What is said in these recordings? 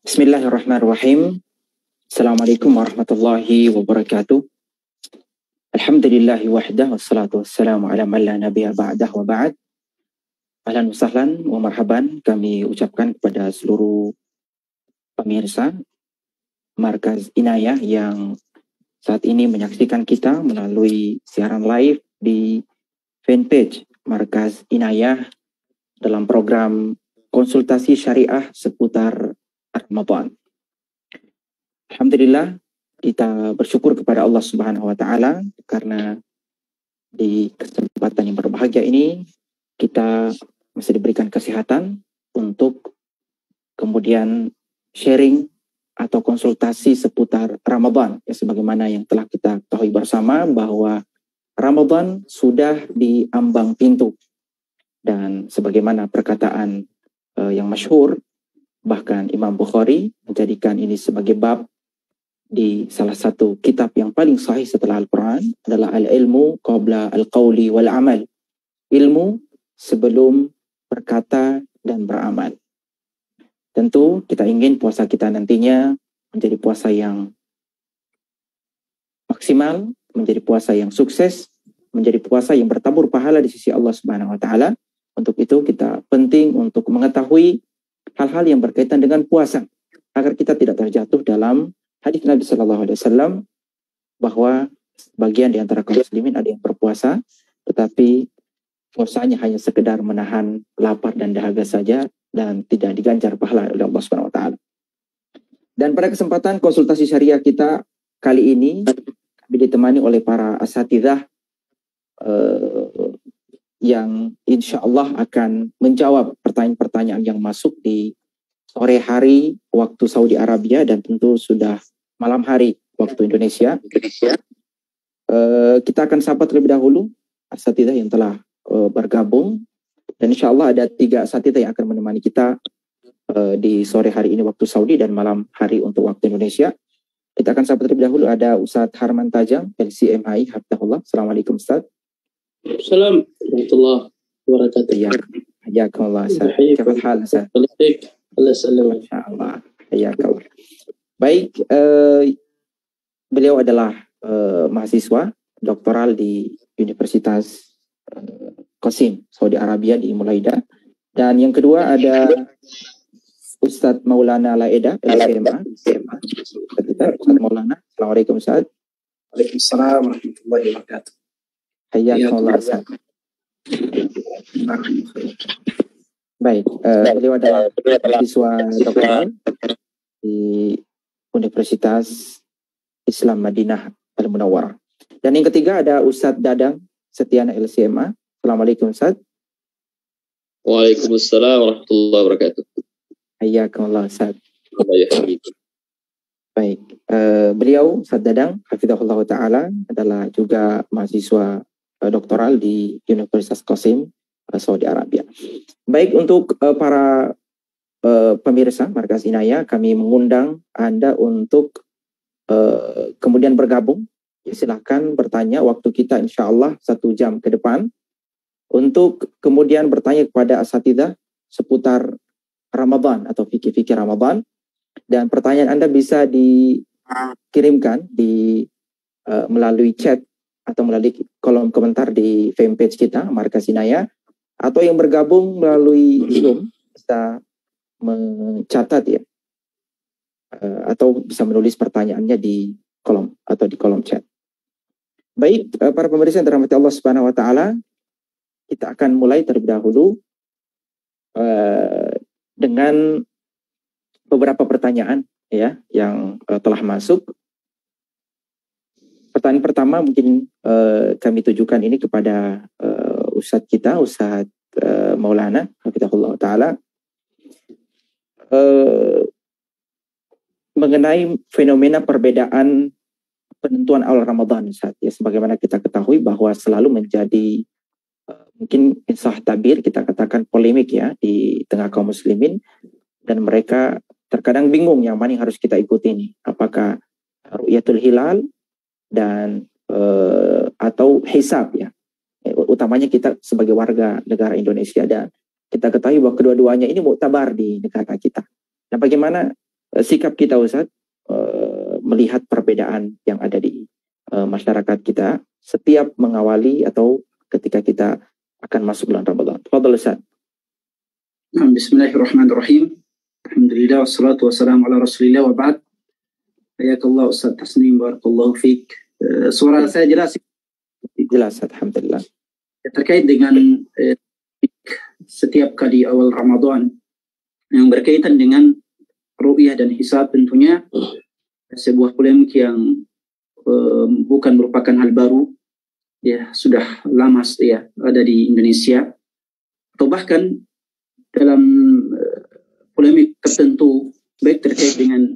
Bismillahirrahmanirrahim. Assalamualaikum warahmatullahi wabarakatuh. Alhamdulillahi wahdah wassalatu wassalamu ala man la nabiyya ba'dah wa ba'd. Ahlan wa sahlan wa marhaban kami ucapkan kepada seluruh pemirsa Markaz Inayah yang saat ini menyaksikan kita melalui siaran live di fanpage Markaz Inayah dalam program konsultasi syariah seputar Ramadan. Alhamdulillah, kita bersyukur kepada Allah Subhanahu wa taala karena di kesempatan yang berbahagia ini kita masih diberikan kesehatan untuk kemudian sharing atau konsultasi seputar Ramadan. Ya, sebagaimana yang telah kita ketahui bersama bahwa Ramadan sudah di ambang pintu. Dan sebagaimana perkataan yang masyhur, bahkan Imam Bukhari menjadikan ini sebagai bab di salah satu kitab yang paling sahih setelah Al-Quran adalah al-ilmu qabla al-qawli wal-amal. Ilmu sebelum berkata dan beramal. Tentu kita ingin puasa kita nantinya menjadi puasa yang maksimal, menjadi puasa yang sukses, menjadi puasa yang bertabur pahala di sisi Allah Subhanahu wa taala. Untuk itu kita penting untuk mengetahui hal-hal yang berkaitan dengan puasa agar kita tidak terjatuh dalam hadis Nabi Sallallahu Alaihi Wasallam bahwa bagian di antara kaum muslimin ada yang berpuasa tetapi puasanya hanya sekedar menahan lapar dan dahaga saja dan tidak diganjar pahala oleh Allah Subhanahu Wa Taala. Dan pada kesempatan konsultasi syariah kita kali ini kami ditemani oleh para asatidzah yang insya Allah akan menjawab pertanyaan-pertanyaan yang masuk di sore hari waktu Saudi Arabia dan tentu sudah malam hari waktu Indonesia. Kita akan sapa terlebih dahulu asatidzah yang telah bergabung dan insya Allah ada 3 asatidzah yang akan menemani kita di sore hari ini waktu Saudi dan malam hari untuk waktu Indonesia. Kita akan sapa terlebih dahulu ada Ustadz Harman Tajam, LCMI, Hafidhahullah. Assalamualaikum Ustadz. Assalamualaikum warahmatullahi wabarakatuh. Hayakallah Ustaz. Kaifa hal Ustaz? Baik. Allah salam. Masyaallah. Hayakallah. Baik, beliau adalah mahasiswa doktoral di Universitas Qasim, Saudi Arabia di Mulaida. Dan yang kedua ada Ustadz Maulana Laeda, LCMA. Ustadz Maulana. Assalamualaikum Ustaz. Waalaikumsalam warahmatullahi wabarakatuh. Hayakallah Ustaz. Baik, beliau adalah mahasiswa doktoral di Universitas Islam Madinah Al-Munawwarah. Dan yang ketiga ada Ustadz Dadang Setiana LCMA. Assalamualaikum Ustadz. Waalaikumsalam warahmatullahi wabarakatuh. Hayakallah Ustadz. Ya, baik, beliau Ustadz Dadang hafizahullah ta'ala adalah juga mahasiswa doktoral di Universitas Qasim, Saudi Arabia. Baik, untuk para pemirsa Markaz Inayah, kami mengundang Anda untuk kemudian bergabung. Ya, silahkan bertanya, waktu kita insya Allah 1 jam ke depan untuk kemudian bertanya kepada asatidzah seputar Ramadan atau fikih-fikih Ramadan. Dan pertanyaan Anda bisa dikirimkan melalui chat atau melalui kolom komentar di fanpage kita, Markaz Inayah, atau yang bergabung melalui Zoom bisa mencatat ya, atau bisa menulis pertanyaannya di kolom atau di kolom chat. Baik, para pemirsa yang dirahmati Allah Subhanahu Wa Taala, kita akan mulai terlebih dahulu dengan beberapa pertanyaan ya yang telah masuk. Pertanyaan pertama mungkin kami tujukan ini kepada Ustadz kita, Ustadz Maulana hafizahullah ta'ala, mengenai fenomena perbedaan penentuan awal Ramadan Ustadz. Ya, sebagaimana kita ketahui bahwa selalu menjadi mungkin insah tabir, kita katakan polemik ya di tengah kaum muslimin, dan mereka terkadang bingung yang mana yang harus kita ikuti ini. Apakah ru'yatul hilal dan atau hisab ya. Utamanya kita sebagai warga negara Indonesia, dan kita ketahui bahwa kedua-duanya ini muktabar di negara kita. Nah, bagaimana sikap kita Ustaz melihat perbedaan yang ada di masyarakat kita setiap mengawali atau ketika kita akan masuk bulan Ramadan. Fadhal Ustaz. Bismillahirrahmanirrahim. Alhamdulillah wassalatu wassalamu ala Rasulillah wa ba'd. Hayakallah Ustaz Tasnim, barakallahu fiik. Suara saya jelas? Jelas, alhamdulillah. Terkait dengan setiap kali awal Ramadan yang berkaitan dengan ru'yah dan hisab, tentunya sebuah polemik yang bukan merupakan hal baru, ya sudah lama ya ada di Indonesia, atau bahkan dalam polemik tertentu, baik terkait dengan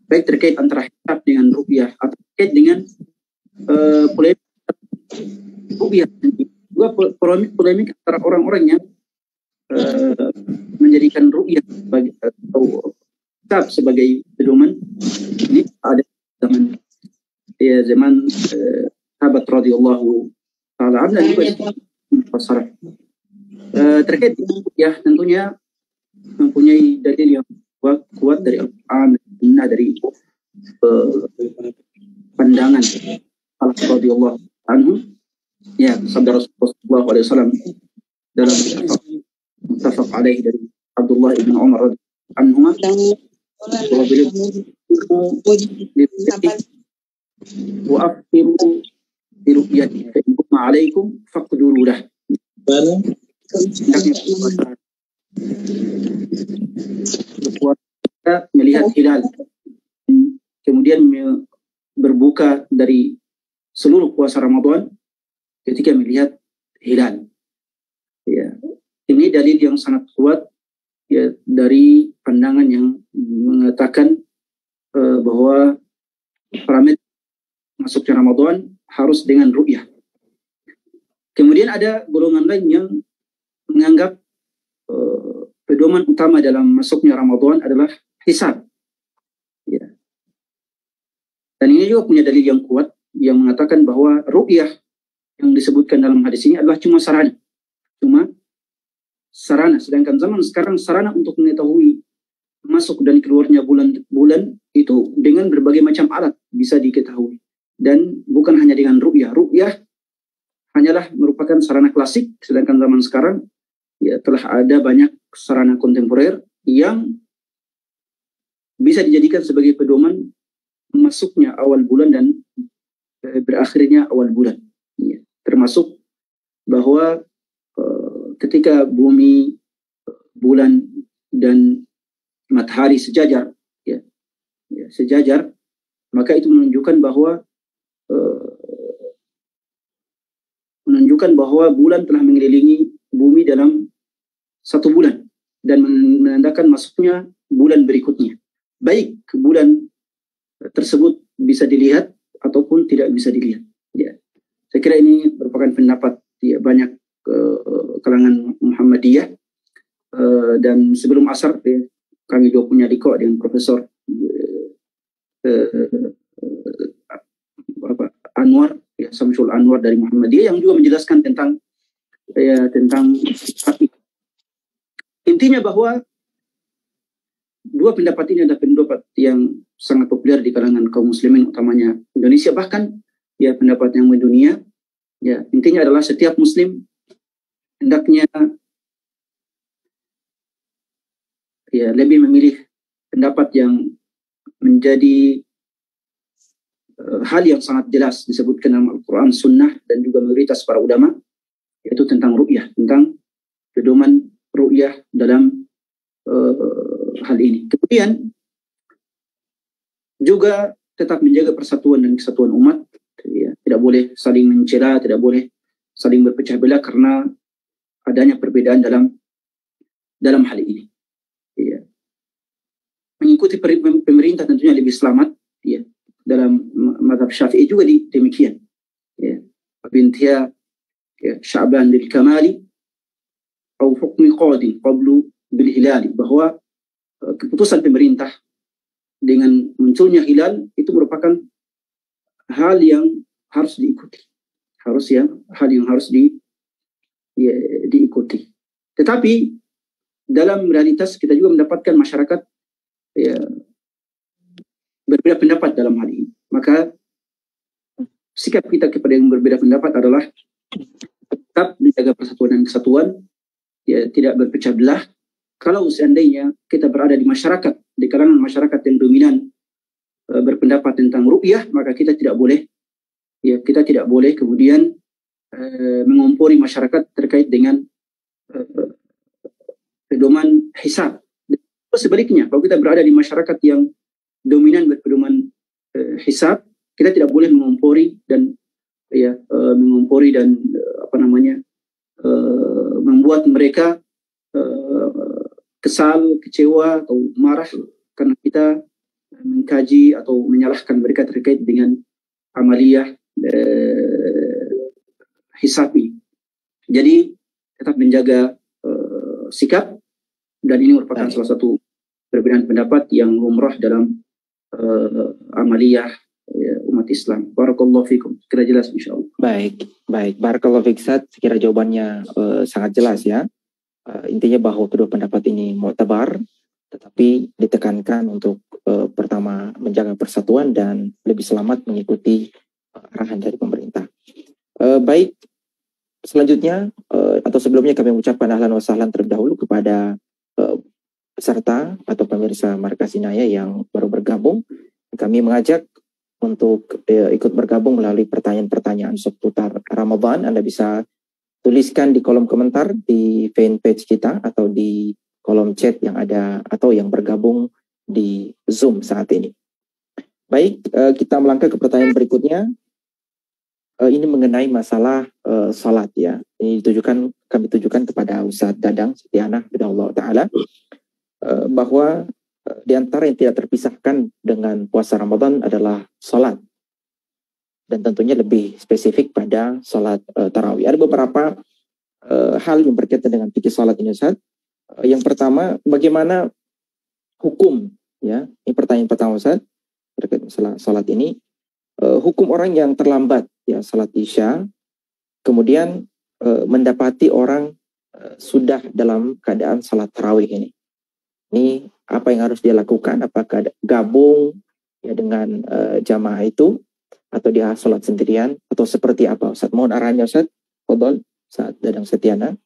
baik terkait antara hisab dengan ru'yah atau terkait dengan polemik ru'yah, juga polemik antara orang-orang yang menjadikan ru'yah sebagai atau hisab sebagai pedoman. Ini ada zaman sahabat radhiyallahu taala anhu juga pasar terkait ya, tentunya mempunyai dalil yang kuat dari Al-Quran, dari pandangan Allah radhiyallahu anhu, ya sabda Rasulullah SAW dalam muttafaq alaih dari Abdullah ibn Umar radhiyallahu anhu, bahwa beliau wa afiru bi ru'yati fa in kunna 'alaikum faqduru lah. Melihat hilal, kemudian berbuka dari seluruh puasa Ramadan ketika melihat hilal. Ya, ini dalil yang sangat kuat ya dari pandangan yang mengatakan bahwa parameter masuknya Ramadan harus dengan ru'yah. Kemudian ada golongan lain yang menganggap pedoman utama dalam masuknya Ramadan adalah hisab. Ya. Dan ini juga punya dalil yang kuat yang mengatakan bahwa ru'yah yang disebutkan dalam hadis ini adalah cuma sarana. Sedangkan zaman sekarang sarana untuk mengetahui masuk dan keluarnya bulan itu dengan berbagai macam alat bisa diketahui. Dan bukan hanya dengan ru'yah. Ru'yah hanyalah merupakan sarana klasik, sedangkan zaman sekarang ya telah ada banyak sarana kontemporer yang bisa dijadikan sebagai pedoman masuknya awal bulan dan berakhirnya awal bulan. Ya, termasuk bahwa ketika bumi, bulan dan matahari sejajar, sejajar, maka itu menunjukkan bahwa bulan telah mengelilingi bumi dalam satu bulan dan menandakan masuknya bulan berikutnya. Baik bulan tersebut bisa dilihat ataupun tidak bisa dilihat. Ya, saya kira ini merupakan pendapat ya, banyak kalangan Muhammadiyah. Dan sebelum asar ya, kami juga punya liqa dengan Profesor Anwar, ya, Samsul Anwar dari Muhammadiyah, yang juga menjelaskan tentang intinya bahwa dua pendapat ini adalah pendapat yang sangat populer di kalangan kaum muslimin, utamanya Indonesia, bahkan ya pendapat yang mendunia. Ya, intinya adalah setiap muslim hendaknya ya lebih memilih pendapat yang menjadi hal yang sangat jelas disebutkan dalam Al-Quran, Sunnah, dan juga mayoritas para ulama, yaitu tentang ru'yah, tentang pedoman ru'yah dalam hal ini. Kemudian juga tetap menjaga persatuan dan kesatuan umat, ya, tidak boleh saling mencela, tidak boleh saling berpecah belah karena adanya perbedaan dalam hal ini. Ya. Mengikuti pemerintah tentunya lebih selamat, ya. Dalam mazhab Syafi'i juga demikian. Ya. Bintiha ya, Sya'ban bil kamali atau hukmi qadi qablu bil hilali, bahwa keputusan pemerintah dengan munculnya hilal itu merupakan hal yang harus diikuti. Hal yang harus diikuti. Tetapi dalam realitas kita juga mendapatkan masyarakat ya, berbeda pendapat dalam hal ini. Maka sikap kita kepada yang berbeda pendapat adalah tetap menjaga persatuan dan kesatuan, ya, tidak berpecah belah. Kalau seandainya kita berada di masyarakat, di kalangan masyarakat yang dominan berpendapat tentang ru'yah, maka kita tidak boleh kemudian mengompori masyarakat terkait dengan pedoman hisab. Sebaliknya, kalau kita berada di masyarakat yang dominan berpedoman hisab, kita tidak boleh mengompori dan membuat mereka kesal, kecewa atau marah karena kita mengkaji atau menyalahkan mereka terkait dengan amaliyah hisab ini. Jadi tetap menjaga sikap, dan ini merupakan salah satu perbedaan pendapat yang lumrah dalam amaliyah umat Islam. Barakallahu fikum. Kira jelas insyaallah. Baik. Barakallahu fiik, Ustaz. Sekira jawabannya sangat jelas ya. Intinya bahwa kedua pendapat ini mu'tabar, tetapi ditekankan untuk pertama menjaga persatuan dan lebih selamat mengikuti arahan dari pemerintah. Baik, selanjutnya atau sebelumnya kami mengucapkan ahlan wa sahlan terlebih dahulu kepada peserta atau pemirsa Markas Inayah yang baru bergabung. Kami mengajak untuk ikut bergabung melalui pertanyaan-pertanyaan seputar Ramadan. Anda bisa tuliskan di kolom komentar di fanpage kita atau di kolom chat yang ada atau yang bergabung di Zoom saat ini. Baik, kita melangkah ke pertanyaan berikutnya. Ini mengenai masalah salat ya. Ini kami tujukan kepada Ustaz Dadang Setiana Bidallah Ta'ala, bahwa di antara yang tidak terpisahkan dengan puasa Ramadan adalah salat. Dan tentunya lebih spesifik pada salat tarawih. Ada beberapa hal yang berkaitan dengan fikih salat ini, Ustaz. Yang pertama, bagaimana hukum ya? Ini pertanyaan pertama, Ustaz, terkait masalah salat ini. Hukum orang yang terlambat ya salat Isya, kemudian mendapati orang sudah dalam keadaan salat tarawih ini. Ini apa yang harus dia lakukan? Apakah gabung ya dengan jamaah itu, atau dia sholat sendirian, atau seperti apa, Ustaz? Mohon arahannya, Ustaz. Fadhol, Ustaz Dadang Setiana.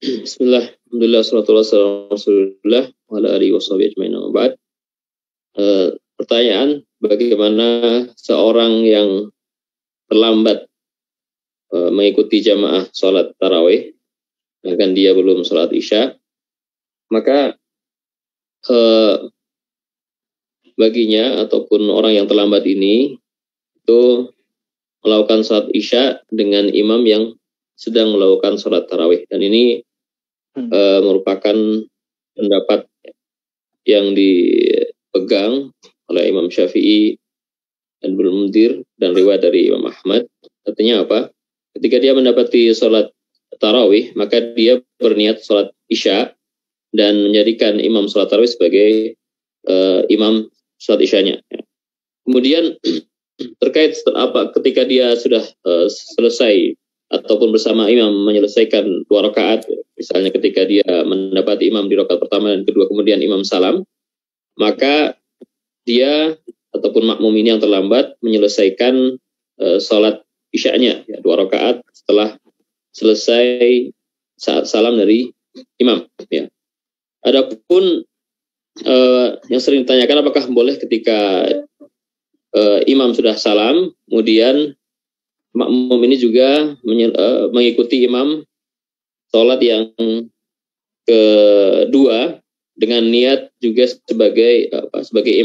Bismillah, alhamdulillah, salatu wassalamu ala Rasulillah wa ala alihi washabihi ajmain. Pertanyaan, bagaimana seorang yang terlambat mengikuti jamaah sholat tarawih, bahkan dia belum sholat Isya, maka baginya ataupun orang yang terlambat ini itu melakukan sholat Isya dengan imam yang sedang melakukan sholat tarawih, dan ini merupakan pendapat yang dipegang oleh Imam Syafi'i dan Ibnu Munzir dan riwayat dari Imam Ahmad. Artinya apa? Ketika dia mendapati sholat tarawih, maka dia berniat sholat Isya dan menjadikan imam sholat tarawih sebagai imam sholat Isyanya. Kemudian terkait apa ketika dia sudah selesai ataupun bersama imam menyelesaikan 2 rakaat, misalnya ketika dia mendapati imam di rakaat pertama dan kedua kemudian imam salam, maka dia ataupun makmum ini yang terlambat menyelesaikan sholat Isyanya ya, 2 rakaat setelah selesai saat salam dari imam ya. Adapun yang sering ditanyakan, apakah boleh ketika imam sudah salam kemudian makmum ini juga mengikuti imam sholat yang kedua dengan niat juga sebagai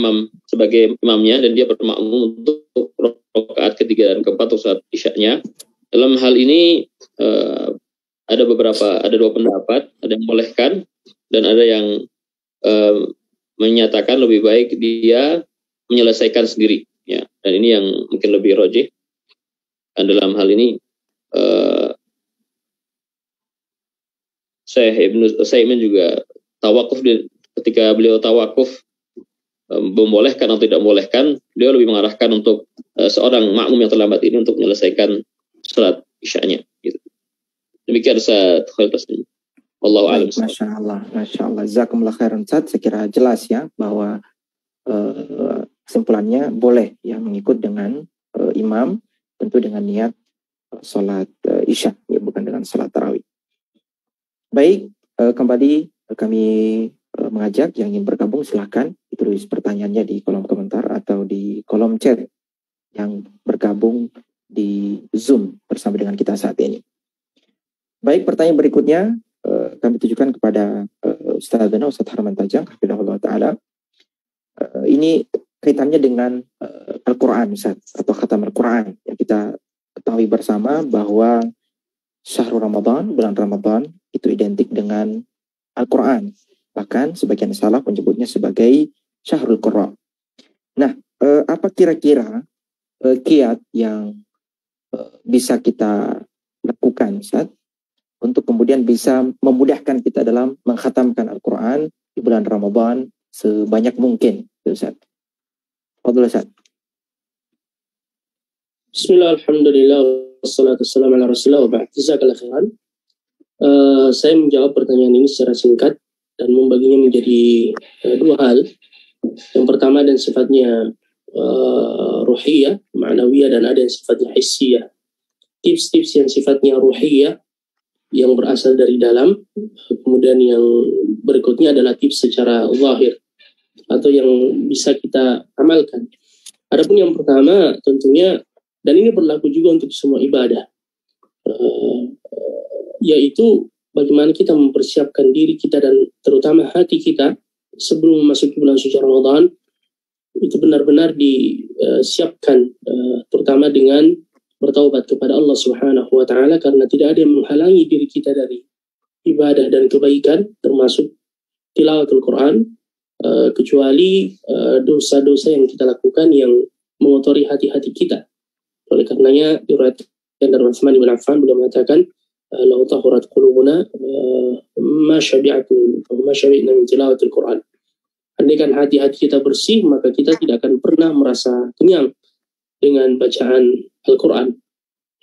imamnya, dan dia bermakmum untuk rakaat ketiga dan keempat untuk sholat Isyanya. Dalam hal ini ada 2 pendapat, ada yang membolehkan dan ada yang menyatakan lebih baik dia menyelesaikan sendiri ya, dan ini yang mungkin lebih rajih. Dan dalam hal ini Syekh Ibnu Utsaimin juga tawakuf, ketika beliau tawakuf membolehkan atau tidak membolehkan, beliau lebih mengarahkan untuk seorang makmum yang terlambat ini untuk menyelesaikan salat Isyanya gitu. Demikian Ustaz Khalid. Wallahu a'lam. Masya Allah. Jazakumullah khairan Ustaz. Saya kira jelas ya bahwa kesimpulannya boleh ya mengikut dengan imam, tentu dengan niat sholat isya, ya, bukan dengan sholat tarawih. Baik, kembali kami mengajak yang ingin bergabung silahkan ditulis pertanyaannya di kolom komentar atau di kolom chat yang bergabung di Zoom bersama dengan kita saat ini. Baik, pertanyaan berikutnya kami tujukan kepada Ustaz Harman Tajang, hafizahullah ta'ala. Ini kaitannya dengan Al-Quran, Ustaz, atau khatam Al-Quran. Yang kita ketahui bersama bahwa Syahrul Ramadan, bulan Ramadan, itu identik dengan Al-Quran. Bahkan sebagian salaf menyebutnya sebagai Syahrul Qur'an. Nah, apa kira-kira kiat yang bisa kita lakukan, Ustaz, untuk kemudian bisa memudahkan kita dalam mengkhatamkan Al-Quran di bulan Ramadan sebanyak mungkin, Ustaz? Fadhil, Ustaz. Bismillah, alhamdulillah, wassalatu wassalamu ala rasulillah wa ba'd. Jazakallahu khairan. Saya menjawab pertanyaan ini secara singkat dan membaginya menjadi dua hal. Yang pertama dan sifatnya ruhiyah, ma'nawiyah, dan ada yang sifatnya hissiyah. Tips-tips yang sifatnya ruhiyah yang berasal dari dalam, kemudian yang berikutnya adalah tips secara zahir atau yang bisa kita amalkan. Adapun yang pertama tentunya, dan ini berlaku juga untuk semua ibadah, yaitu bagaimana kita mempersiapkan diri kita dan terutama hati kita sebelum memasuki bulan suci Ramadan, itu benar-benar disiapkan, terutama dengan bertaubat kepada Allah Subhanahu wa Ta'ala, karena tidak ada yang menghalangi diri kita dari ibadah dan kebaikan, termasuk tilawatul Quran, kecuali dosa-dosa yang kita lakukan yang mengotori hati-hati kita. Oleh karenanya diriwayatkan dari Utsman bin Affan, beliau mengatakan, "Lau tahurat qulubuna ma syabi'na min tilawatil Quran." Andaikan hati-hati kita bersih, maka kita tidak akan pernah merasa kenyang dengan bacaan Al-Quran.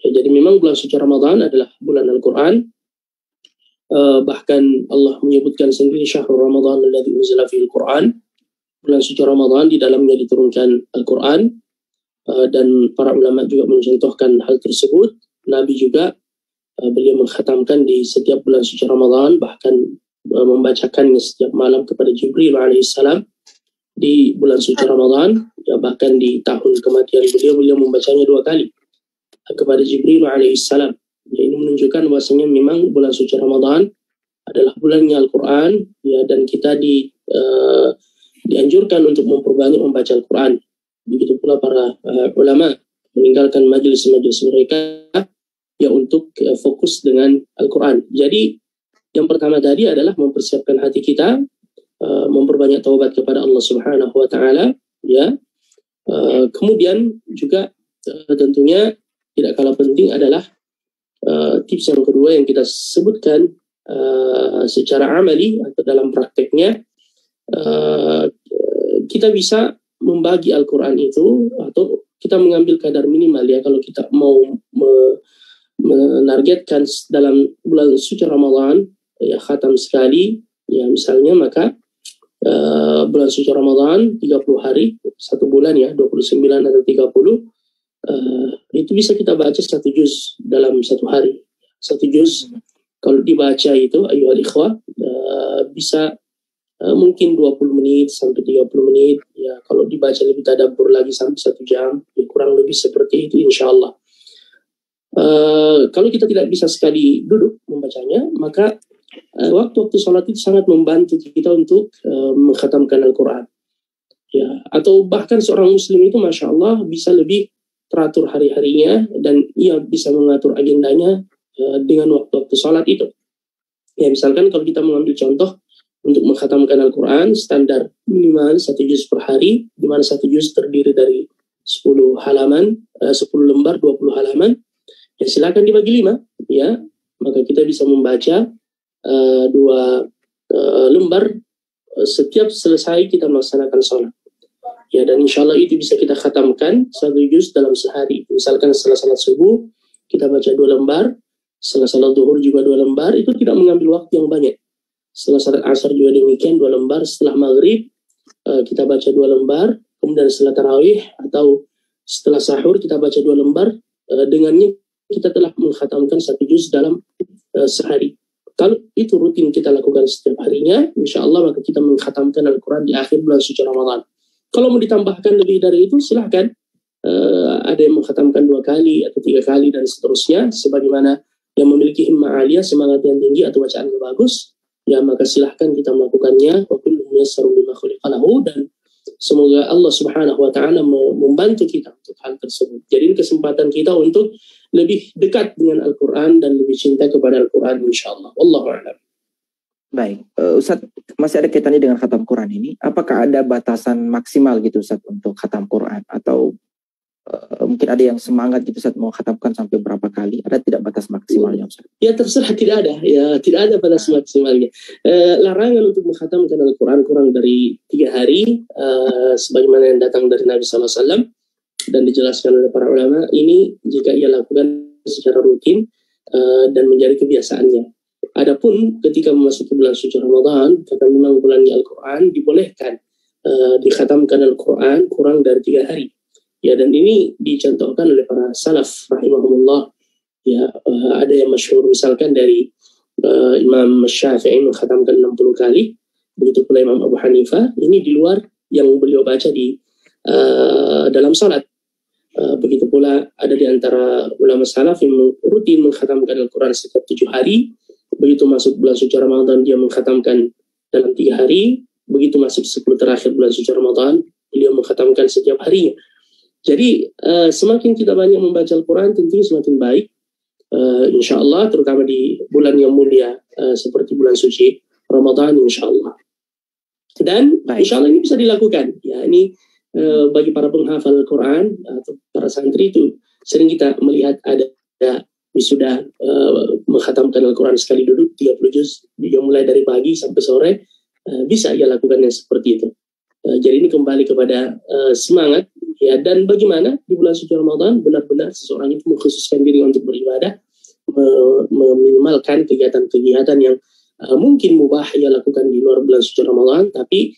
Ya, jadi memang bulan suci Ramadan adalah bulan Al-Quran. Bahkan Allah menyebutkan sendiri Syahrul Ramadan alladzi unzila fihil Quran. Bulan suci Ramadan di dalamnya diturunkan Al-Quran. Dan para ulama juga mencontohkan hal tersebut. Nabi juga beliau mengkhatamkan di setiap bulan suci Ramadan, bahkan membacakannya setiap malam kepada Jibril alaihissalam di bulan suci Ramadan. Ya, bahkan di tahun kematian beliau membacanya 2 kali kepada Jibril alaihissalam. Ya, ini menunjukkan bahwasanya memang bulan suci Ramadan adalah bulannya Al-Quran, ya, dan kita dianjurkan untuk memperbanyak membaca Al-Quran. Begitu pula para ulama meninggalkan majelis-majelis mereka ya untuk fokus dengan Al-Quran. Jadi yang pertama tadi adalah mempersiapkan hati kita, memperbanyak taubat kepada Allah Subhanahu wa Ta'ala, ya. Kemudian juga tentunya tidak kalah penting adalah tips yang kedua yang kita sebutkan secara amali atau dalam prakteknya, kita bisa membagi Al-Quran itu, atau kita mengambil kadar minimal, ya, kalau kita mau menargetkan dalam bulan suci Ramadan ya khatam sekali, ya misalnya, maka bulan suci Ramadan 30 hari, 1 bulan, ya 29 atau 30, itu bisa kita baca 1 juz dalam 1 hari. 1 juz kalau dibaca itu ayyuhal ikhwah bisa mungkin 20 menit sampai 30 menit, ya kalau dibaca lebih tadabbur lagi sampai 1 jam, ya kurang lebih seperti itu insyaallah. Kalau kita tidak bisa sekali duduk membacanya, maka waktu-waktu sholat itu sangat membantu kita untuk mengkhatamkan Al-Quran, ya. Atau bahkan seorang muslim itu Masya Allah bisa lebih teratur hari-harinya, dan ia bisa mengatur agendanya dengan waktu-waktu sholat itu. Ya, misalkan kalau kita mengambil contoh untuk mengkhatamkan Al-Quran, standar minimal 1 juz per hari, di mana 1 juz terdiri dari 10 halaman, 10 lembar, 20 halaman. Ya, silakan dibagi 5, ya, maka kita bisa membaca 2 lembar setiap selesai kita melaksanakan sholat, ya, dan insya Allah itu bisa kita khatamkan 1 juz dalam sehari. Misalkan setelah salat subuh kita baca 2 lembar, Setelah salat zuhur juga 2 lembar, itu tidak mengambil waktu yang banyak. Setelah salat asar juga demikian 2 lembar. Setelah maghrib kita baca 2 lembar. Kemudian setelah tarawih atau setelah sahur kita baca 2 lembar. Dengannya kita telah mengkhatamkan 1 juz dalam sehari. Kalau itu rutin kita lakukan setiap harinya, insya Allah maka kita mengkhatamkan Al-Quran di akhir bulan suci Ramadan. Kalau mau ditambahkan lebih dari itu, silahkan. Ada yang mengkhatamkan 2 kali atau 3 kali dan seterusnya, sebagaimana yang memiliki himmah aliyah, semangat yang tinggi atau bacaannya bagus, ya maka silahkan kita melakukannya. Wa kullu muyassarun lima khuliqa lahu, dan semoga Allah Subhanahu wa taala membantu kita untuk hal tersebut. Jadi ini kesempatan kita untuk lebih dekat dengan Al-Quran dan lebih cinta kepada Al-Quran, insyaallah. Wallahu a'lam. Baik, Ustaz, masih ada kaitannya dengan khatam Quran ini. Apakah ada batasan maksimal gitu Ustaz untuk khatam Quran, atau mungkin ada yang semangat gitu Ustaz mau khatamkan sampai berapa kali? Ada tidak batas maksimalnya Ustaz? Ya terserah, tidak ada. Ya tidak ada batas maksimalnya. Larangan untuk mengkhatamkan Al-Quran kurang dari 3 hari, sebagaimana yang datang dari Nabi SAW dan dijelaskan oleh para ulama. Ini jika ia lakukan secara rutin dan menjadi kebiasaannya. Adapun ketika memasuki bulan suci Ramadan, karena memang bulannya Al-Quran, dibolehkan dikhatamkan Al-Quran kurang dari 3 hari. Ya, dan ini dicontohkan oleh para salaf rahimahumullah. Ya, ada yang masyhur misalkan dari Imam Syafi'i mengkhatamkan 60 kali, begitu pula Imam Abu Hanifah. Ini di luar yang beliau baca di dalam salat. Begitu pula ada di antara ulama salaf yang rutin mengkhatamkan Al-Quran setiap 7 hari. Begitu masuk bulan suci Ramadan dia mengkhatamkan dalam 3 hari. Begitu masuk 10 terakhir bulan suci Ramadan beliau mengkhatamkan setiap harinya. Jadi semakin kita banyak membaca Al-Quran tentunya semakin baik, insya Allah, terutama di bulan yang mulia seperti bulan suci Ramadan, insya Allah. Dan insya Allah ini bisa dilakukan. Ya, ini bagi para penghafal Al-Quran atau para santri itu sering kita melihat ada wisuda mengkhatamkan Al-Quran sekali duduk 30 juz, dia mulai dari pagi sampai sore, bisa ia lakukan yang seperti itu. Jadi ini kembali kepada semangat, ya, dan bagaimana di bulan suci Ramadan benar-benar seseorang itu mengkhususkan diri untuk beribadah, meminimalkan kegiatan-kegiatan yang mungkin mubah ia lakukan di luar bulan suci Ramadan, tapi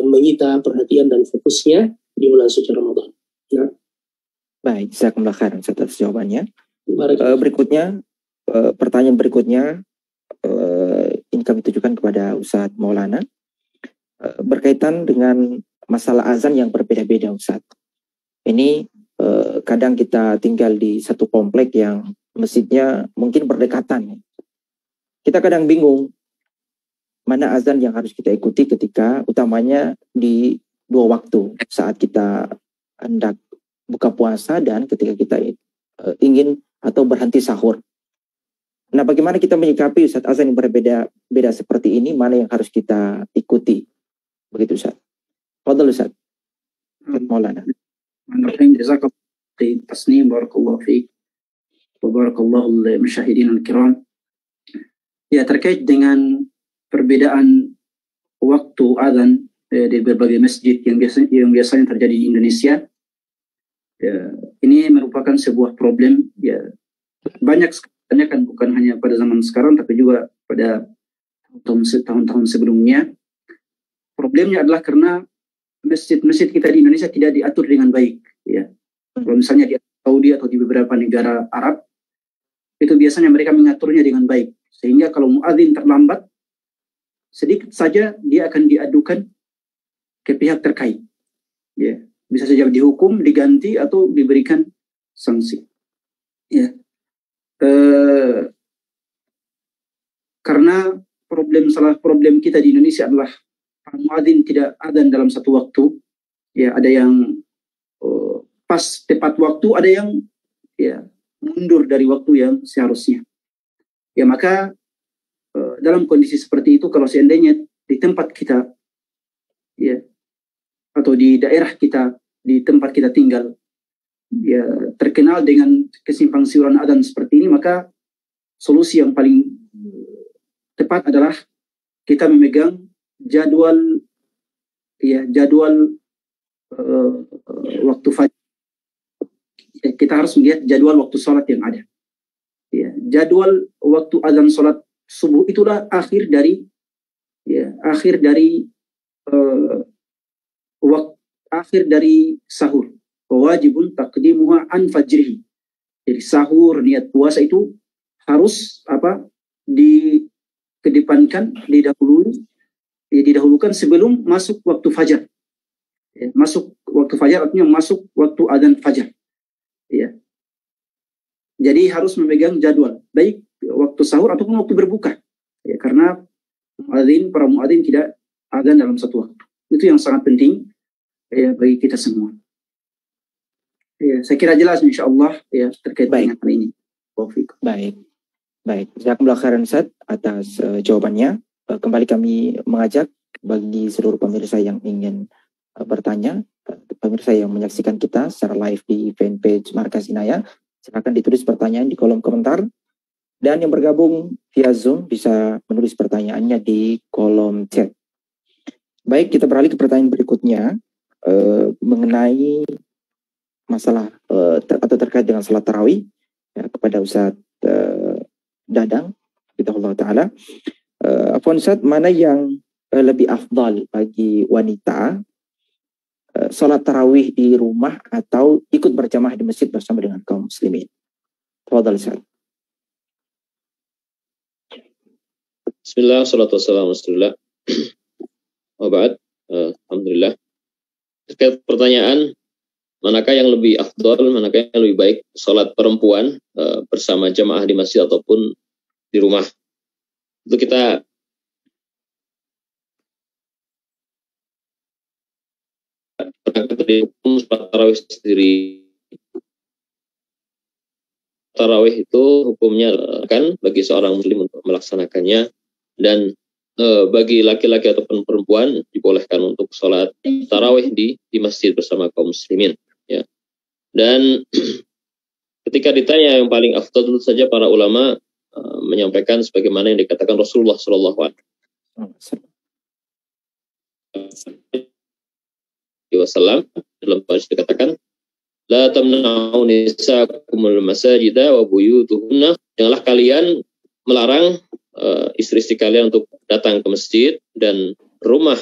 menyita perhatian dan fokusnya di bulan suci Ramadan. Nah. Baik, jazakumullah khairan atas jawabannya. Berikutnya, pertanyaan berikutnya ini kami tujukan kepada Ustadz Maulana, berkaitan dengan masalah azan yang berbeda-beda Ustadz. Ini kadang kita tinggal di satu komplek yang masjidnya mungkin berdekatan. Kita kadang bingung mana azan yang harus kita ikuti ketika utamanya di 2 waktu, saat kita hendak buka puasa dan ketika kita ingin atau berhenti sahur. Nah, bagaimana kita menyikapi Ustaz azan yang berbeda-beda seperti ini, mana yang harus kita ikuti? Begitu Ustaz. Fadhal Ustaz. Maulana. Jazakallahu khairan tasnim, barakallahu fiik. Wa barakallahu lil musyahidin al-kiram. Ya, terkait dengan perbedaan waktu azan di berbagai masjid yang biasanya terjadi di Indonesia, ya, ini merupakan sebuah problem, ya, banyak sekali, kan bukan hanya pada zaman sekarang tapi juga pada tahun-tahun sebelumnya. Problemnya adalah karena masjid-masjid kita di Indonesia tidak diatur dengan baik, ya. Kalau misalnya di Saudi atau di beberapa negara Arab, itu biasanya mereka mengaturnya dengan baik, sehingga kalau muadzin terlambat sedikit saja dia akan diadukan ke pihak terkait, ya, bisa saja dihukum, diganti atau diberikan sanksi, ya. Karena salah problem kita di Indonesia adalah muadzin tidak adzan dalam satu waktu, ya, ada yang pas tepat waktu, ada yang ya mundur dari waktu yang seharusnya, ya. Maka dalam kondisi seperti itu, kalau seandainya di tempat kita, ya, atau di daerah kita, di tempat kita tinggal, ya, terkenal dengan kesimpang siuran adzan seperti ini, maka solusi yang paling tepat adalah kita memegang jadwal, ya, waktu fajr. Kita harus melihat jadwal waktu sholat yang ada, Ya, jadwal waktu azan sholat subuh itulah akhir dari akhir dari sahur. Wajibun taqdimuha an fajrihi. Jadi sahur, niat puasa itu harus dikedepankan, didahulukan sebelum masuk waktu fajar. Ya, masuk waktu fajar artinya masuk waktu adzan fajar. Ya. Jadi harus memegang jadwal, baik waktu sahur ataupun waktu berbuka. Ya, karena para muadzin tidak adzan dalam satu waktu. Itu yang sangat penting ya, bagi kita semua. Ya, saya kira jelas insyaallah ya terkait dengan hal ini. Baik. Jazakumullah khairan Ustaz atas jawabannya. Kembali kami mengajak bagi seluruh pemirsa yang ingin bertanya, pemirsa yang menyaksikan kita secara live di fanpage Markas Inayah, silakan ditulis pertanyaan di kolom komentar. Dan yang bergabung via Zoom bisa menulis pertanyaannya di kolom chat. Baik, kita beralih ke pertanyaan berikutnya mengenai masalah atau terkait dengan salat tarawih ya, kepada Ustaz Dadang, Allah Ta'ala. Afwan Ustaz, mana yang lebih afdal bagi wanita, salat tarawih di rumah atau ikut berjamaah di masjid bersama dengan kaum muslimin? Tafadhal Ustaz. Bismillah, salatu wassalamu ala Rasulillah. Wa ba'd. Alhamdulillah. Terkait pertanyaan manakah yang lebih afdal, manakah yang lebih baik, salat perempuan bersama jamaah di masjid ataupun di rumah? Itu kita tarawih sendiri. Tarawih itu hukumnya kan bagi seorang muslim untuk melaksanakannya, dan bagi laki-laki ataupun perempuan dibolehkan untuk sholat tarawih di masjid bersama kaum muslimin. Ya. Dan ketika ditanya yang paling afdal, tentu saja para ulama menyampaikan sebagaimana yang dikatakan Rasulullah SAW dalam hadis dikatakan, la tamna'u nisaakumul masajida wa buyutuhunna, janganlah kalian melarang istri-istri kalian untuk datang ke masjid, dan rumah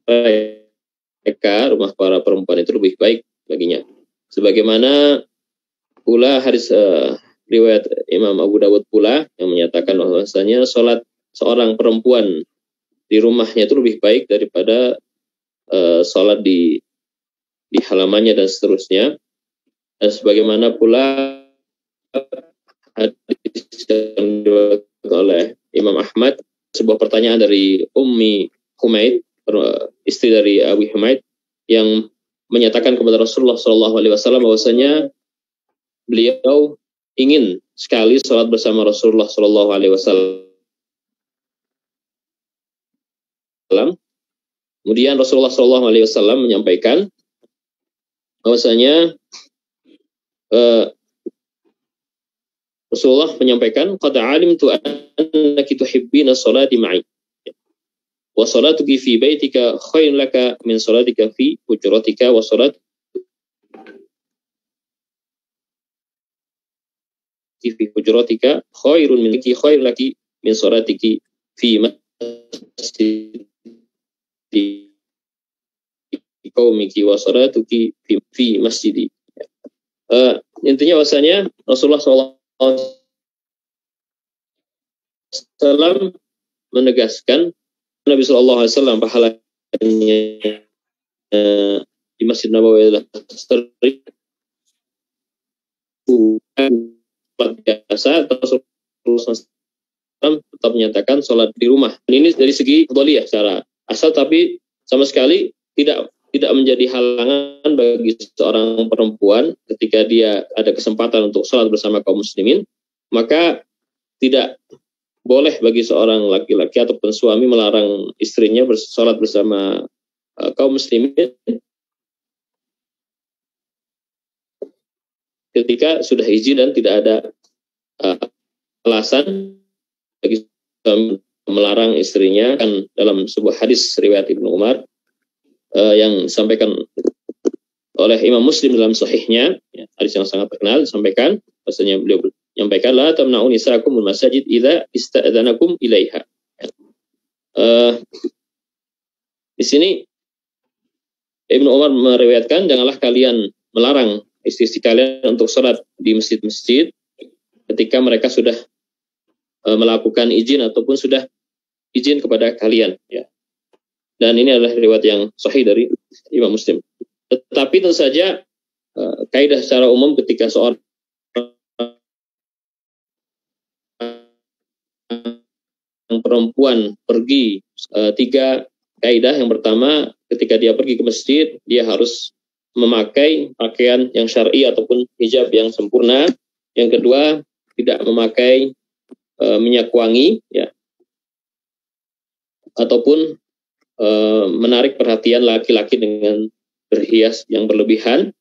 mereka, rumah para perempuan itu lebih baik baginya. Sebagaimana pula hadis riwayat Imam Abu Dawud pula yang menyatakan bahwasanya sholat seorang perempuan di rumahnya itu lebih baik daripada sholat di halamannya dan seterusnya. Dan sebagaimana pula hadis yang diriwayatkan oleh Imam Ahmad, sebuah pertanyaan dari Ummi Humaid, istri dari Abi Humaid, yang menyatakan kepada Rasulullah SAW bahwasanya beliau ingin sekali sholat bersama Rasulullah SAW. Kemudian Rasulullah SAW menyampaikan bahwasanya Rasulullah menyampaikan, qad alimtu annaki tuhibbina sholati ma'i wa salatuki fi baitika khairun laka min salatika fi hujratika wa salatuki fi hujratika khairun laki min salatiki fi masjidi qaumiki wa salatuki fi masjidi. Intinya bahasanya Rasulullah SAW menegaskan Nabi SAW pahalanya di Masjid Nabawi adalah biasa. Rasulullah SAW tetap menyatakan sholat di rumah. Dan ini dari segi afdaliyah secara asal, tapi sama sekali tidak menjadi halangan bagi seorang perempuan ketika dia ada kesempatan untuk sholat bersama kaum muslimin, maka tidak boleh bagi seorang laki-laki ataupun suami melarang istrinya sholat bersama kaum muslimin ketika sudah izin dan tidak ada alasan bagi suami melarang istrinya. Kan dalam sebuah hadis riwayat Ibnu Umar yang disampaikan oleh Imam Muslim dalam sahihnya, hadis yang sangat terkenal, disampaikan bahwasanya beliau menyampaikan la tamna'u nisaakumul masajid idza ista'dzanakum ilaiha. Di sini Ibnu Umar meriwayatkan, janganlah kalian melarang istri-istri kalian untuk sholat di masjid-masjid ketika mereka sudah melakukan izin ataupun sudah izin kepada kalian, ya. Dan ini adalah riwayat yang sahih dari Imam Muslim. Tetapi tentu saja kaidah secara umum ketika seorang perempuan pergi, 3 kaidah. Yang pertama, ketika dia pergi ke masjid, dia harus memakai pakaian yang syar'i ataupun hijab yang sempurna. Yang kedua, tidak memakai minyak wangi, ya, ataupun menarik perhatian laki-laki dengan berhias yang berlebihan.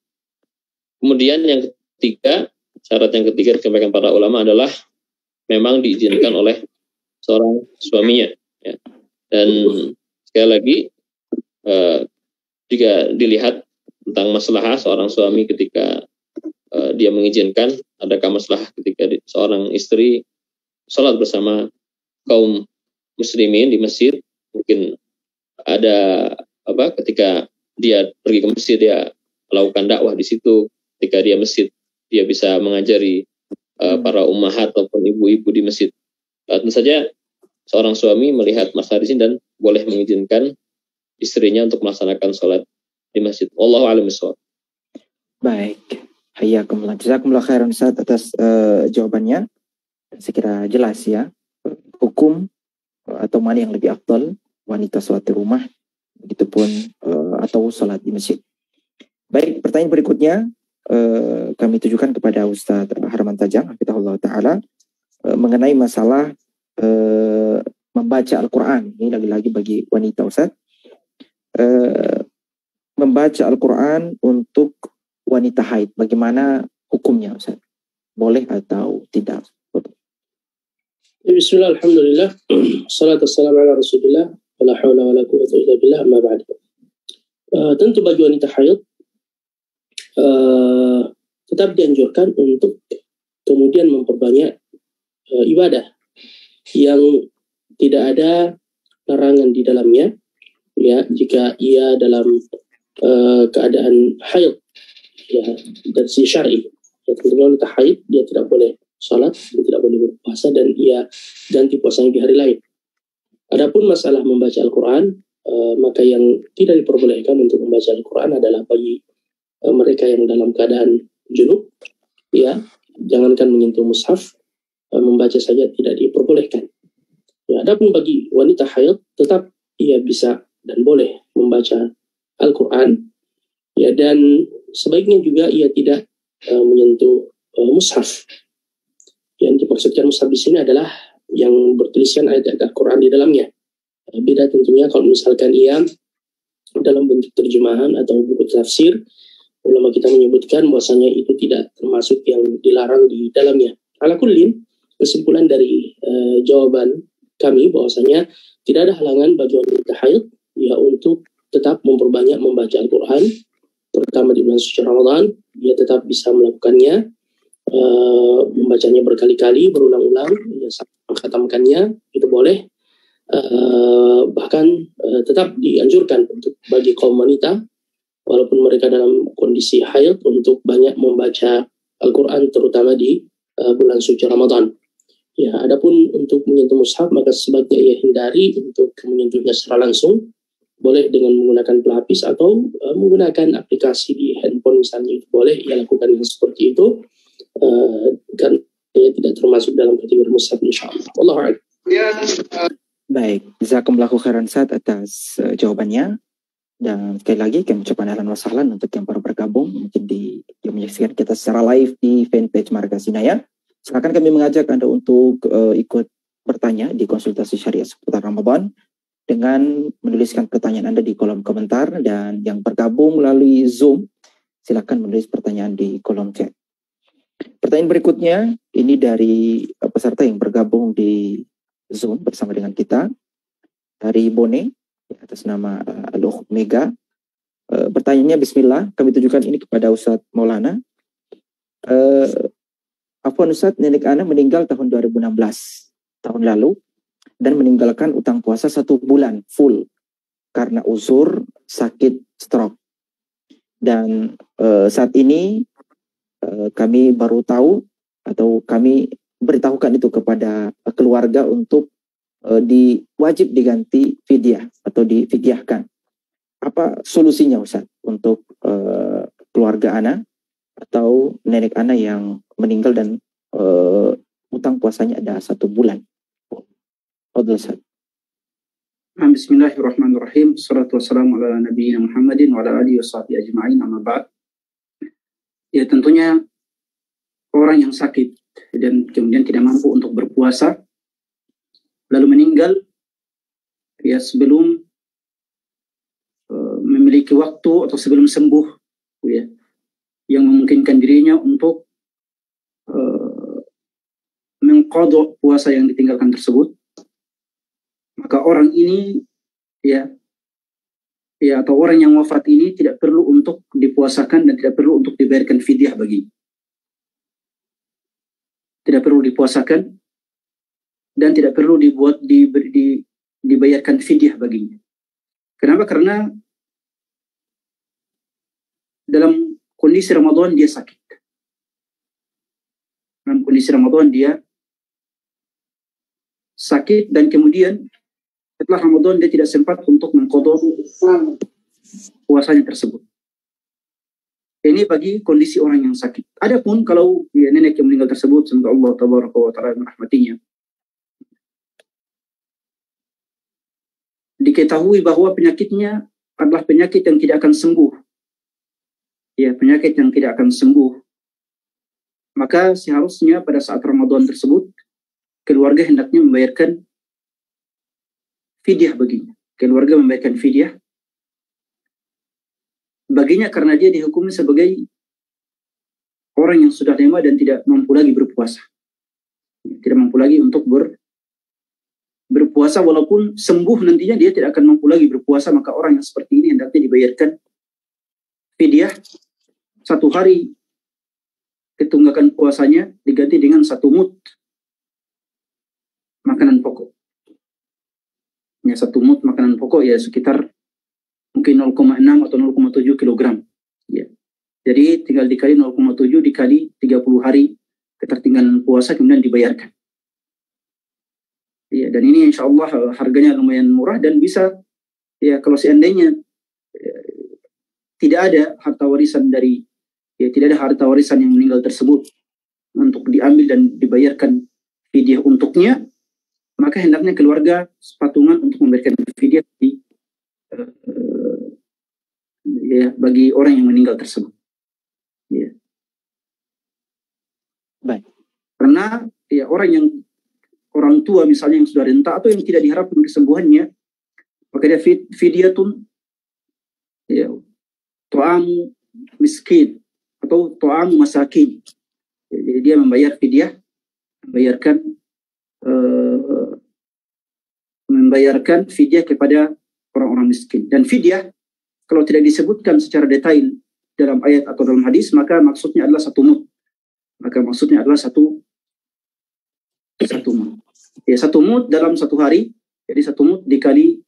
Kemudian yang ketiga, syarat yang ketiga disampaikan para ulama adalah memang diizinkan oleh seorang suaminya, ya. Dan sekali lagi, jika dilihat tentang masalah seorang suami ketika dia mengizinkan, adakah masalah ketika seorang istri sholat bersama kaum muslimin di masjid, mungkin ada ketika dia pergi ke masjid, dia melakukan dakwah di situ. Ketika dia masjid, dia bisa mengajari para ummahat ataupun ibu-ibu di masjid. Tentu saja seorang suami melihat masalah di sini dan boleh mengizinkan istrinya untuk melaksanakan sholat di masjid. Wallahu a'lam bishawab. Baik, hayakumullah. Jazakumullah khairan Ustaz atas jawabannya. Saya kira jelas ya, hukum atau mana yang lebih afdal, wanita sholat di rumah, begitupun atau sholat di masjid. Baik, pertanyaan berikutnya kami tujukan kepada Ustaz Harman Tajang, hafizahullah ta'ala, mengenai masalah membaca Al-Quran. Ini lagi-lagi bagi wanita, Ustaz. Membaca Al-Quran untuk wanita haid, bagaimana hukumnya, Ustaz? Boleh atau tidak? Bismillah, alhamdulillah, salatu wassalamu ala rasulillah, wala hawla wala quwwata illa billah, amma ba'd. Tentu bagi wanita haid tetap dianjurkan untuk kemudian memperbanyak ibadah yang tidak ada larangan di dalamnya, ya, jika ia dalam keadaan haid, ya, dari sisi syar'i. Ya, tentunya wanita haid dia tidak boleh salat, dia tidak boleh berpuasa, dan ia ganti puasanya di hari lain. Adapun masalah membaca Al-Quran, maka yang tidak diperbolehkan untuk membaca Al-Quran adalah bagi mereka yang dalam keadaan junub, ya, jangankan menyentuh mushaf, membaca saja tidak diperbolehkan. Ya, adapun bagi wanita haid, tetap ia bisa dan boleh membaca Al-Quran, ya, dan sebaiknya juga ia tidak menyentuh mushaf. Yang dimaksudkan mushaf di sini adalah yang bertuliskan ayat-ayat Al-Quran di dalamnya. Beda tentunya kalau misalkan ia dalam bentuk terjemahan atau buku tafsir, ulama kita menyebutkan bahwasanya itu tidak termasuk yang dilarang di dalamnya. Ala kullin, kesimpulan dari jawaban kami bahwasanya tidak ada halangan bagi wanita haid, ya, untuk tetap memperbanyak membaca Al-Quran, terutama di bulan suci Ramadan. Dia tetap bisa melakukannya, membacanya berkali-kali, berulang-ulang, ya, sampai mengkhatamkannya, itu boleh. Bahkan tetap dianjurkan untuk bagi kaum wanita, walaupun mereka dalam kondisi haid, untuk banyak membaca Al-Quran, terutama di bulan suci Ramadan. Ya, adapun untuk menyentuh mushaf, maka sebaiknya ia hindari untuk menyentuhnya secara langsung. Boleh dengan menggunakan pelapis atau menggunakan aplikasi di handphone misalnya, itu boleh ia lakukan yang seperti itu, kan ia tidak termasuk dalam kategori mushaf, insyaallah. Wallahu a'lam. Baik, jazakumullah khairan Ustaz atas jawabannya. Dan sekali lagi kami ucapkan ahlan wa sahlan untuk yang baru bergabung, mungkin yang menyaksikan kita secara live di fanpage Markas Inayah. Silakan kami mengajak Anda untuk ikut bertanya di konsultasi syariah seputar Ramadan dengan menuliskan pertanyaan Anda di kolom komentar, dan yang bergabung melalui Zoom silakan menulis pertanyaan di kolom chat. Pertanyaan berikutnya ini dari peserta yang bergabung di Zoom bersama dengan kita, dari Bone atas nama Al-Ukh Mega. Pertanyaannya, bismillah, kami tujukan ini kepada Ustadz Maulana. Afwan Ustaz, nenek ana meninggal tahun 2016, tahun lalu, dan meninggalkan utang puasa 1 bulan full karena uzur sakit stroke. Dan saat ini kami baru tahu atau kami beritahukan itu kepada keluarga untuk wajib diganti fidyah atau difidyahkan. Apa solusinya Ustaz untuk keluarga ana atau nenek ana yang meninggal dan utang puasanya ada 1 bulan? Fadhil Ustaz. Bismillahirrahmanirrahim. Salatu wassalamu ala nabiyina Muhammadin wa ala alihi wa sahbihi ajma'in, amma ba'd. Ya, tentunya orang yang sakit dan kemudian tidak mampu untuk berpuasa lalu meninggal ya sebelum memiliki waktu atau sebelum sembuh ya, yang memungkinkan dirinya untuk mengqadha puasa yang ditinggalkan tersebut, maka orang ini ya atau orang yang wafat ini tidak perlu untuk dipuasakan dan tidak perlu untuk dibayarkan fidyah bagi. Tidak perlu dipuasakan dan tidak perlu dibayarkan fidyah baginya. Kenapa? Karena dalam kondisi Ramadan dia sakit. Dalam kondisi Ramadan dia sakit dan kemudian setelah Ramadan dia tidak sempat untuk mengqadha puasanya tersebut. Ini bagi kondisi orang yang sakit. Adapun kalau ya, nenek yang meninggal tersebut, semoga Allah tabaraka wa ta'ala merahmatinya, diketahui bahwa penyakitnya adalah penyakit yang tidak akan sembuh. Ya, penyakit yang tidak akan sembuh. Maka seharusnya pada saat Ramadan tersebut, keluarga hendaknya membayarkan fidyah baginya. Keluarga membayarkan fidyah baginya karena dia dihukumi sebagai orang yang sudah lema dan tidak mampu lagi berpuasa. Tidak mampu lagi untuk berpuasa, walaupun sembuh nantinya dia tidak akan mampu lagi berpuasa, maka orang yang seperti ini hendaknya dibayarkan fidyah 1 hari ketunggakan puasanya diganti dengan 1 mud makanan pokok. Ya, 1 mud makanan pokok ya sekitar mungkin 0,6 atau 0,7 kilogram. Ya. Jadi tinggal dikali 0,7 dikali 30 hari ketertinggalan puasa kemudian dibayarkan. Ya, dan ini insya Allah harganya lumayan murah dan bisa ya kalau seandainya tidak ada harta warisan tidak ada harta warisan yang meninggal tersebut untuk diambil dan dibayarkan fidyah untuknya, maka hendaknya keluarga sepatungan untuk memberikan fidyah bagi orang yang meninggal tersebut. Ya. Baik. Karena ya orang tua misalnya yang sudah renta atau yang tidak diharapkan kesembuhannya, maka dia fidyatun ya ta'am miskin atau ta'am masakin. Jadi dia membayar fidyah, membayarkan fidyah kepada orang-orang miskin. Dan fidyah kalau tidak disebutkan secara detail dalam ayat atau dalam hadis, maka maksudnya adalah 1 mud. Maka maksudnya adalah satu mud. Ya, 1 mud dalam 1 hari, jadi 1 mud dikali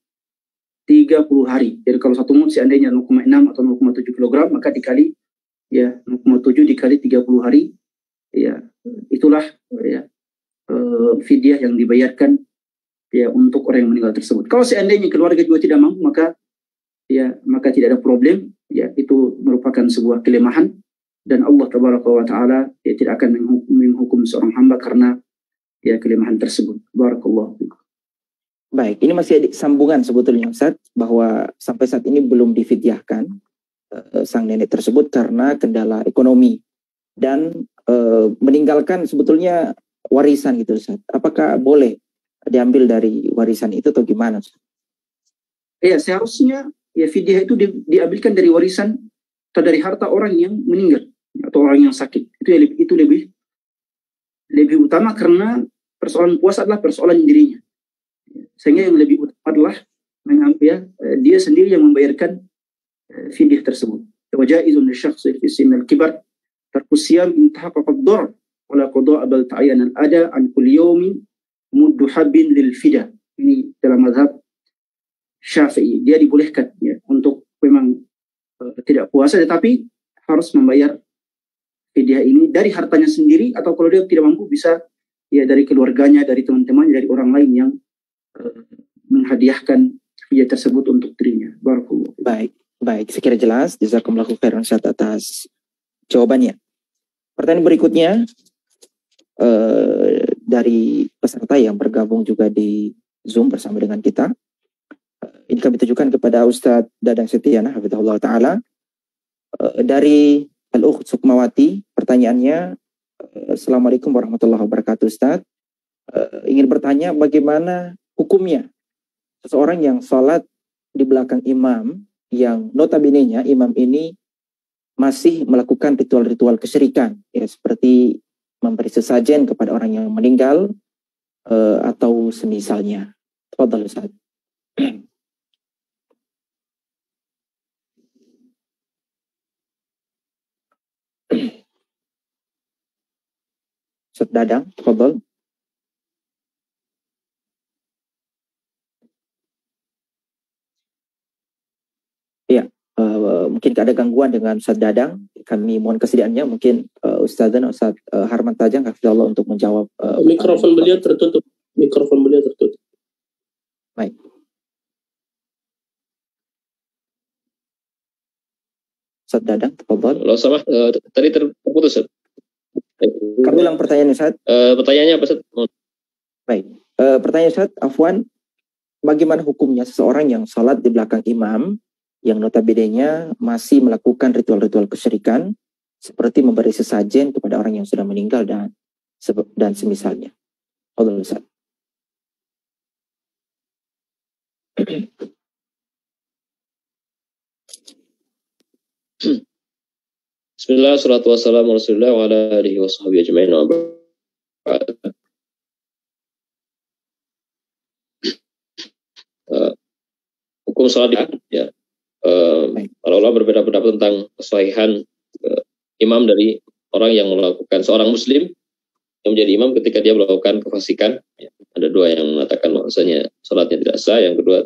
30 hari. Jadi kalau 1 mud seandainya 0,6 atau 0,7 kilogram, maka dikali ya 0,7 dikali 30 hari, ya itulah ya fidyah yang dibayarkan ya untuk orang yang meninggal tersebut. Kalau seandainya keluarga juga tidak mampu, maka tidak ada problem. Ya, itu merupakan sebuah kelemahan dan Allah tabaraka wa taala ya tidak akan menghukum seorang hamba karena ya kelemahan tersebut. Barakallahu fikum. Baik, ini masih ada sambungan sebetulnya Ustaz, bahwa sampai saat ini belum difidyahkan sang nenek tersebut karena kendala ekonomi dan meninggalkan sebetulnya warisan gitu Ustaz. Apakah boleh diambil dari warisan itu atau gimana Ustaz? Ya, seharusnya ya fidyah itu diambilkan dari warisan atau dari harta orang yang meninggal atau orang yang sakit. Itu lebih utama karena persoalan puasa adalah persoalan dirinya. Sehingga yang lebih utama adalah dia sendiri yang membayarkan fidyah tersebut. Wa jaizun lisyakhsi fi sinnil kibar tarku siyam in tahaqqaqa ad-darar wala qada' bal ta'yan al-ada an kulli yawmin muddu habbin lil fida. Ini dalam mazhab Syafi'i. Dia dibolehkan ya untuk memang tidak puasa, tetapi harus membayar fidyah ini dari hartanya sendiri, atau kalau dia tidak mampu bisa ya dari keluarganya, dari teman-temannya, dari orang lain yang menghadiahkan fidyah tersebut untuk dirinya. Barakallahu. Baik, sekira jelas. Jazakumullahu khairan Ustaz atas jawabannya. Pertanyaan berikutnya dari peserta yang bergabung juga di Zoom bersama dengan kita. Ini kami tujukan kepada Ustadz Dadang Setiana, hafizahullah ta'ala. Dari Al-Ukht Sukmawati, pertanyaannya, Assalamualaikum warahmatullahi wabarakatuh Ustadz. Ingin bertanya bagaimana hukumnya seseorang yang sholat di belakang imam, yang notabene-nya imam ini masih melakukan ritual-ritual kesyirikan, ya, seperti memberi sesajen kepada orang yang meninggal, atau semisalnya. Tafadhal Ustaz. Ustaz Dadang, tafadhal. Iya, mungkin ada gangguan dengan Ustaz Dadang. Kami mohon kesediaannya, mungkin Ustaz Harman Tajang, hafizahullah, untuk menjawab. Mikrofon beliau tertutup. Baik. Ustaz Dadang, tafadhal. Kalau sama tadi terputus. Kami ulang pertanyaan Ustaz. Pertanyaannya apa Ustaz? Baik. Pertanyaan Ustaz, afwan, bagaimana hukumnya seseorang yang sholat di belakang imam, yang notabene-nya masih melakukan ritual-ritual kesyirikan, seperti memberi sesajen kepada orang yang sudah meninggal dan semisalnya. Allah Ustaz. Bismillah, salatu wassalamu rasulullah wa ala alihi wa sahbihi ajma'in wa ba'd. Hukum salat ya. Para ulama berbeda pendapat tentang kesahihan imam dari orang yang melakukan, seorang muslim yang menjadi imam ketika dia melakukan kefasikan. Ya. Ada dua yang mengatakan bahwasanya salatnya tidak sah, yang kedua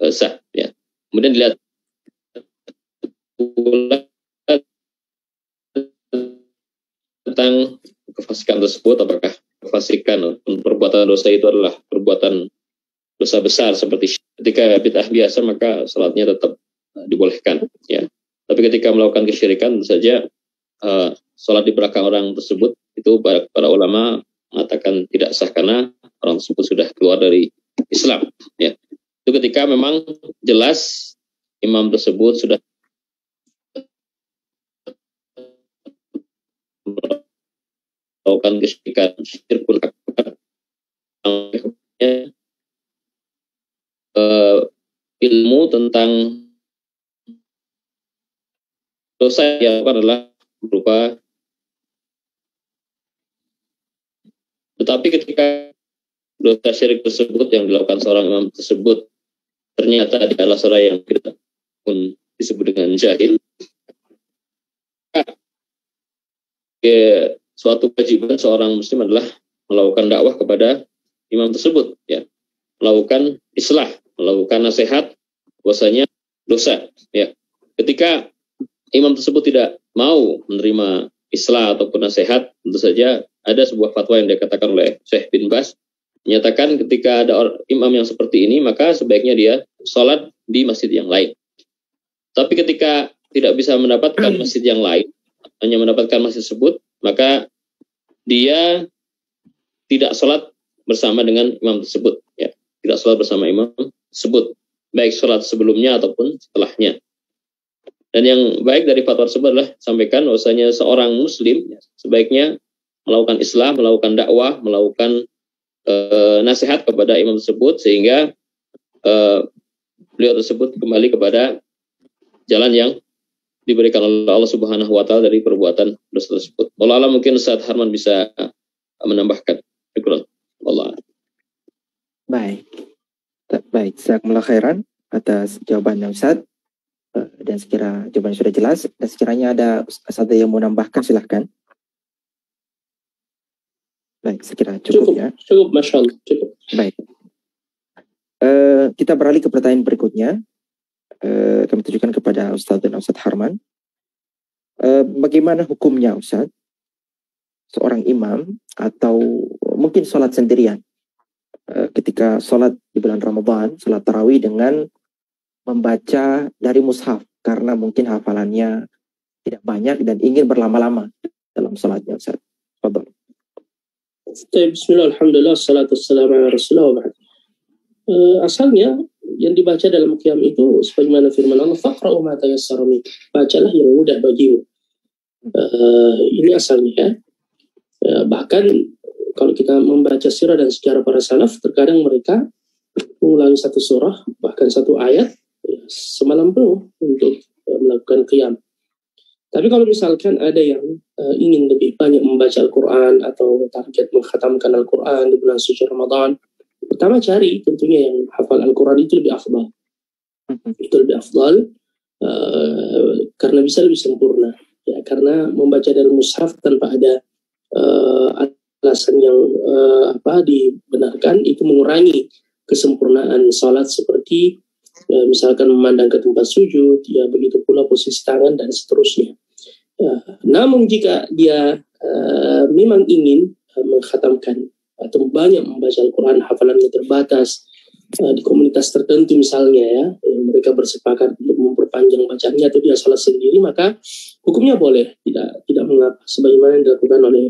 sah. Ya. Kemudian dilihat tentang kefasikan tersebut, apakah kefasikan ataupun perbuatan dosa itu adalah perbuatan dosa besar seperti ketika bid'ah biasa, maka salatnya tetap dibolehkan, ya. Tapi ketika melakukan kesyirikan, tentu saja salat di belakang orang tersebut itu para ulama mengatakan tidak sah karena orang tersebut sudah keluar dari Islam, ya. Itu ketika memang jelas imam tersebut sudah melakukan kesyirikan, syirkul akbar, ilmu tentang dosa yang adalah berupa, tetapi ketika dosa syirik tersebut yang dilakukan seorang imam tersebut ternyata adalah seorang yang tidak pun disebut dengan jahil, suatu kewajiban seorang muslim adalah melakukan dakwah kepada imam tersebut, ya, melakukan islah, melakukan nasihat bahwasanya dosa, ya. Ketika imam tersebut tidak mau menerima islah ataupun nasihat, tentu saja ada sebuah fatwa yang dikatakan oleh Syekh bin Bas, menyatakan ketika ada imam yang seperti ini, maka sebaiknya dia sholat di masjid yang lain. Tapi ketika tidak bisa mendapatkan masjid yang lain, hanya mendapatkan masjid tersebut, maka dia tidak sholat bersama dengan imam tersebut, ya. Tidak sholat bersama imam tersebut, baik sholat sebelumnya ataupun setelahnya. Dan yang baik dari fatwa tersebut adalah sampaikan bahwasanya seorang muslim, ya, sebaiknya melakukan islah, melakukan dakwah, melakukan nasihat kepada imam tersebut, sehingga beliau tersebut kembali kepada jalan yang diberikan oleh Allah Subhanahu wa taala dari perbuatan dosa tersebut. Allah alam, mungkin Ustaz Harman bisa menambahkan. Allah. Baik. Jazakumullah khairan atas jawabannya Ustaz. Dan sekira jawabannya sudah jelas, dan sekiranya ada Ustaz yang mau menambahkan, silahkan. Baik, sekira cukup ya. Cukup, Masya Allah, cukup. Baik. Kita beralih ke pertanyaan berikutnya. Kami tujukan kepada Ustadz dan Ustadz Harman. Bagaimana hukumnya Ustadz seorang imam atau mungkin sholat sendirian ketika sholat di bulan Ramadan, sholat tarawih dengan membaca dari mushaf karena mungkin hafalannya tidak banyak dan ingin berlama-lama dalam sholatnya Ustadz. Fadhal. Bismillah, alhamdulillah, salatu wassalamu ala rasulullah. Asalnya yang dibaca dalam qiyam itu sebagaimana firman Allah, faqra'u ma tayassara min, bacalah yang mudah bagimu. Ini asalnya. Bahkan kalau kita membaca sirah dan sejarah para salaf, terkadang mereka mengulangi satu surah bahkan satu ayat semalam penuh untuk melakukan qiyam. Tapi kalau misalkan ada yang ingin lebih banyak membaca Al-Quran atau target mengkhatamkan Al-Quran di bulan suci Ramadan, pertama cari tentunya yang hafal Al-Quran itu lebih afdal. Itu lebih afdal karena bisa lebih sempurna. Ya, karena membaca dari mushaf tanpa ada alasan yang dibenarkan itu mengurangi kesempurnaan salat, seperti misalkan memandang ke tempat sujud, ya begitu pula posisi tangan dan seterusnya. Namun jika dia memang ingin mengkhatamkan atau banyak membaca Al-Quran, hafalannya terbatas di komunitas tertentu misalnya ya, mereka bersepakat untuk memperpanjang bacaannya atau dia salat sendiri, maka hukumnya boleh, tidak mengapa, sebagaimana yang dilakukan oleh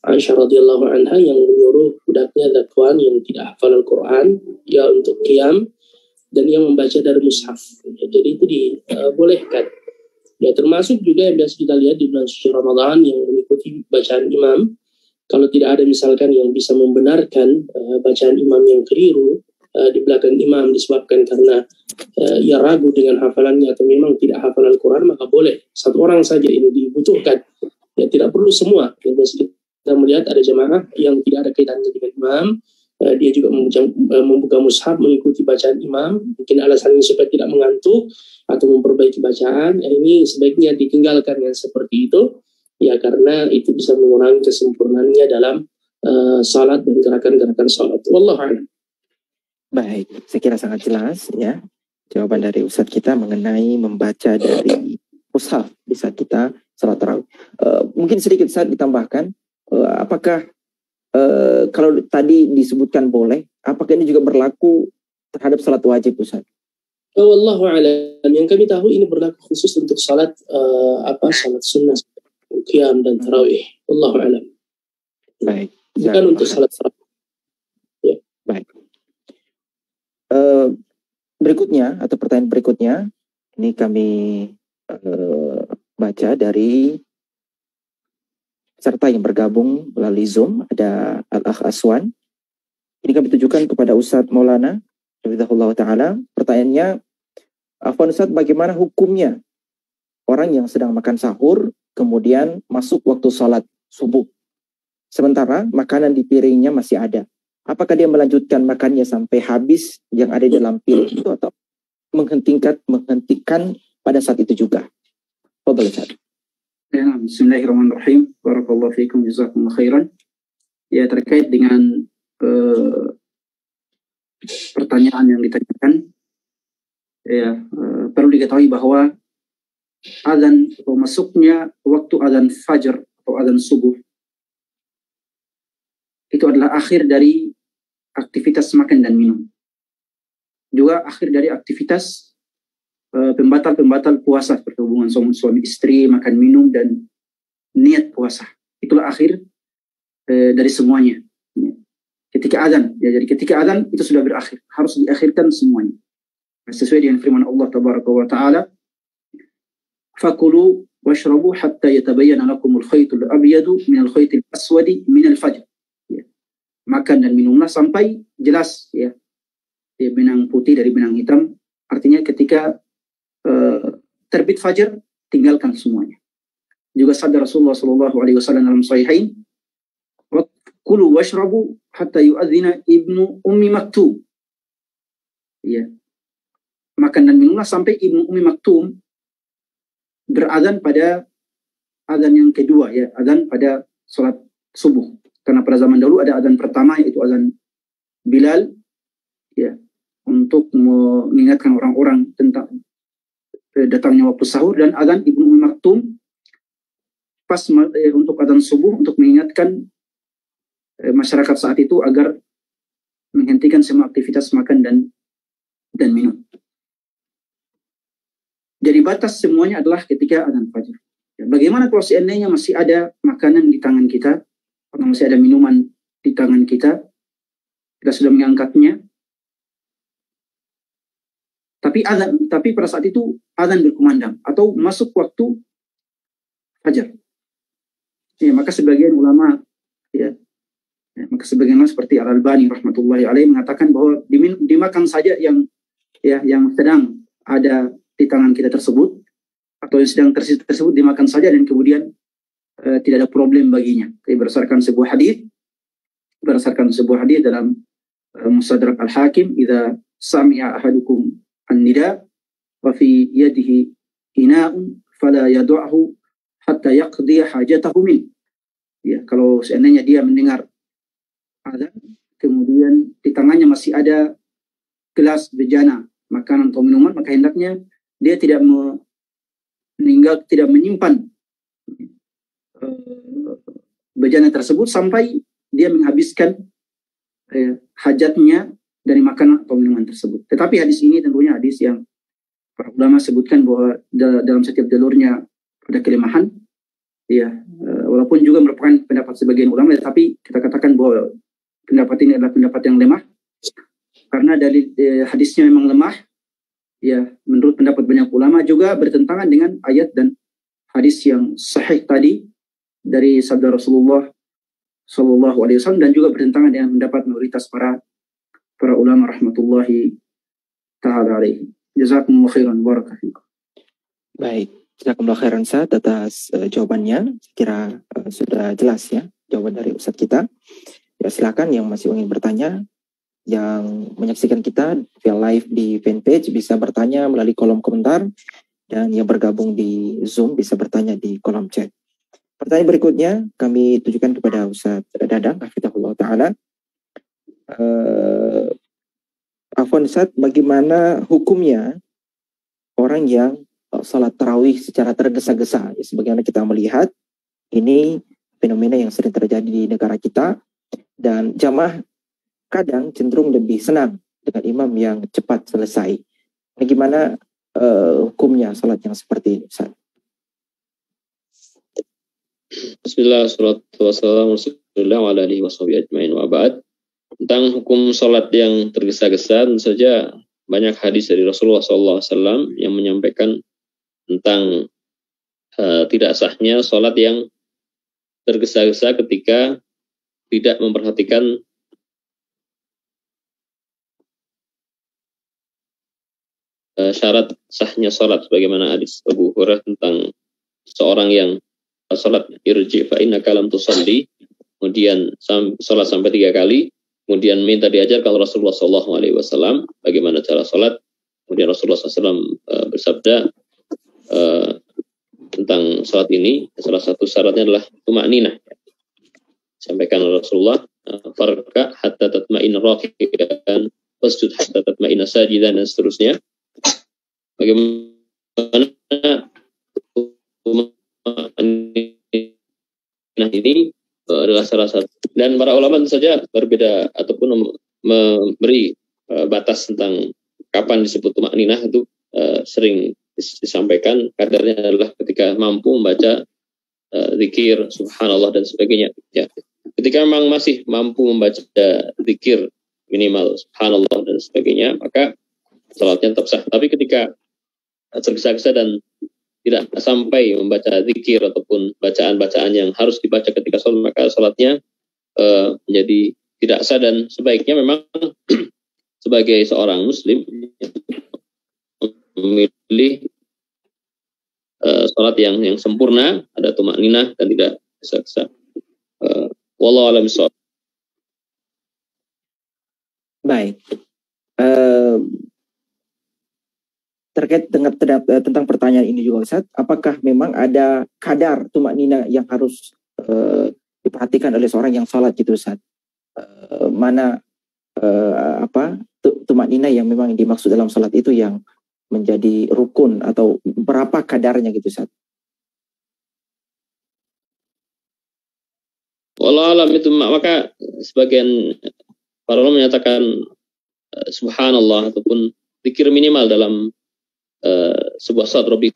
Aisyah radhiyallahu anha yang menyuruh budaknya Zakwan yang tidak hafal Al-Quran ya untuk qiyam dan yang membaca dari mushaf. Ya, jadi itu dibolehkan. Ya, termasuk juga yang biasa kita lihat di bulan suci Ramadan yang mengikuti bacaan imam. Kalau tidak ada misalkan yang bisa membenarkan bacaan imam yang keliru di belakang imam disebabkan karena ia ragu dengan hafalannya atau memang tidak hafal Al-Quran, maka boleh satu orang saja ini dibutuhkan. Ya, tidak perlu semua. Yang biasa kita melihat ada jamaah yang tidak ada kaitannya dengan imam, dia juga membuka mushaf mengikuti bacaan imam, mungkin alasannya supaya tidak mengantuk atau memperbaiki bacaan. Ini sebaiknya ditinggalkan yang seperti itu, ya karena itu bisa mengurangi kesempurnaannya dalam salat dan gerakan-gerakan salat. Wallahu a'lam. Baik, saya kira sangat jelas ya jawaban dari Ustadz kita mengenai membaca dari mushaf di saat kita salat tarawih. Mungkin sedikit saat ditambahkan, apakah kalau tadi disebutkan boleh, apakah ini juga berlaku terhadap salat wajib Ustadz? Wallahu a'lam. Yang kami tahu ini berlaku khusus untuk salat salat sunnah, qiyam dan tarawih. Wallahu a'lam. Baik. Bukan untuk salat tarawih. Ya. Baik. Berikutnya atau pertanyaan berikutnya ini kami baca dari peserta yang bergabung melalui Zoom. Ada Al-Akh Aswan. Ini kami tujukan kepada Ustadz Maulana Hafizahullah Ta'ala. Pertanyaannya, Afwan Ustadz, bagaimana hukumnya orang yang sedang makan sahur kemudian masuk waktu sholat subuh sementara makanan di piringnya masih ada? Apakah dia melanjutkan makannya sampai habis yang ada di dalam piring itu atau menghentikan pada saat itu juga? Fadhal Ustadz. Ya, bismillahirrahmanirrahim. Barakallahu fiikum, jazakumullah khairan. Ya, terkait dengan pertanyaan yang ditanyakan, ya perlu diketahui bahwa azan atau masuknya waktu azan fajar atau azan subuh itu adalah akhir dari aktivitas makan dan minum, juga akhir dari aktivitas pembatal-pembatal puasa seperti hubungan suami istri, makan minum dan niat puasa. Itulah akhir dari semuanya. Ketika azan, ya, jadi ketika azan itu sudah berakhir, harus diakhirkan semuanya. Sesuai dengan firman Allah Tabaraka wa Ta'ala, "Fakulu washrabu hatta yatabayyana lakumul khaytul abyadu minal khaytil aswadi minal fajr." Ya. Makan dan minumlah sampai jelas ya benang putih dari benang hitam. Artinya ketika terbit fajar, tinggalkan semuanya. Juga sabda Rasulullah SAW dalam Sahihain, "Kulu washrabu hatta yu'adzina ibnu ummi maktum." Ya. Makan dan minumlah sampai ibnu ummi maktum berazan pada azan yang kedua, ya, azan pada salat subuh. karena pada zaman dahulu ada azan pertama yaitu azan Bilal, ya, untuk mengingatkan orang-orang tentang datangnya waktu sahur, dan azan Ibnu Ummi Maktum pas untuk azan subuh untuk mengingatkan masyarakat saat itu agar menghentikan semua aktivitas makan dan minum. Jadi batas semuanya adalah ketika azan fajar. Ya, bagaimana kalau seandainya masih ada makanan di tangan kita, atau masih ada minuman di tangan kita sudah mengangkatnya, tapi pada saat itu azan berkumandang atau masuk waktu fajar. Ya, maka sebagian ulama maka sebagian ulama seperti Al-Albani rahmatullahi alaihi mengatakan bahwa dimakan saja yang sedang ada di tangan kita tersebut, atau yang sedang tersebut dimakan saja, dan kemudian tidak ada problem baginya. Jadi berdasarkan sebuah hadis dalam Mustadrak Al-Hakim, idza sami'a ahadukum an-nida wa fi yadihi ina'un fala yad'uhu hatta yaqdi hajatahu min. Ya, kalau seandainya dia mendengar azan, kemudian di tangannya masih ada gelas bejana makanan atau minuman, maka hendaknya dia tidak menyimpan bejana tersebut sampai dia menghabiskan hajatnya dari makanan atau minuman tersebut. Tetapi hadis ini tentunya hadis yang para ulama sebutkan bahwa dalam setiap jalurnya ada kelemahan, ya, walaupun juga merupakan pendapat sebagian ulama, tetapi kita katakan bahwa pendapat ini adalah pendapat yang lemah karena dari hadisnya memang lemah. Ya, menurut pendapat banyak ulama juga bertentangan dengan ayat dan hadis yang sahih tadi dari sabda Rasulullah Shallallahu Alaihi Wasallam, dan juga bertentangan dengan pendapat mayoritas para ulama rahmatullahi taala alaihi. Jazakumullah khairan, barakallahu. Baik, jazakumullah khairan Ustaz atas jawabannya. Kira sudah jelas ya jawaban dari Ustaz kita. Ya, silakan yang masih ingin bertanya, yang menyaksikan kita via live di fanpage bisa bertanya melalui kolom komentar, dan yang bergabung di Zoom bisa bertanya di kolom chat. Pertanyaan berikutnya kami tujukan kepada Ustaz Dadang hafizahullah taala. Afwan Ustaz, bagaimana hukumnya orang yang salat tarawih secara tergesa-gesa? Ya, sebagaimana kita melihat ini fenomena yang sering terjadi di negara kita, dan jamaah kadang cenderung lebih senang dengan imam yang cepat selesai. Bagaimana hukumnya salat yang seperti ini, Ustaz? Bismillah, salatu wassalamu ala alihi washabihi ajmain wa ba'd. Tentang hukum salat yang tergesa-gesa, tentu saja banyak hadis dari Rasulullah SAW yang menyampaikan tentang tidak sahnya salat yang tergesa-gesa ketika tidak memperhatikan syarat sahnya salat, sebagaimana hadis Abu Hurairah tentang seorang yang salat irji fa innaka lam tusalli, kemudian salat sampai 3 kali, kemudian minta diajarkan Rasulullah SAW bagaimana cara salat. Kemudian Rasulullah SAW bersabda tentang salat ini, salah satu syaratnya adalah tuma'ninah. Sampaikan Rasulullah, farka hatta tatma'inna raki'an wasjud hatta tatma'inna sajidan, dan seterusnya. Bagaimana ini adalah salah satu, dan para ulama tentu saja berbeda ataupun memberi batas tentang kapan disebut tuma'ninah. Itu sering disampaikan kadarnya adalah ketika mampu membaca zikir subhanallah dan sebagainya, ya. Ketika memang masih mampu membaca zikir minimal subhanallah dan sebagainya, maka salatnya tetap sah. Tapi ketika tergesa-gesa dan tidak sampai membaca zikir ataupun bacaan-bacaan yang harus dibaca ketika salat, maka salatnya menjadi tidak sah. Dan sebaiknya memang sebagai seorang muslim memilih salat yang sempurna, ada tuma'ninah dan tidak gesa-gesa. Wallahu a'lam bishawab. Baik. Terkait dengan tentang pertanyaan ini juga Ustaz, apakah memang ada kadar tuma'ninah yang harus diperhatikan oleh seorang yang sholat gitu Ustaz. Mana tumanina yang memang dimaksud dalam sholat itu yang menjadi rukun atau berapa kadarnya gitu Ustaz. Wallahu alam itu, maka sebagian para ulama menyatakan subhanallah ataupun zikir minimal dalam sebuah salat Rabbi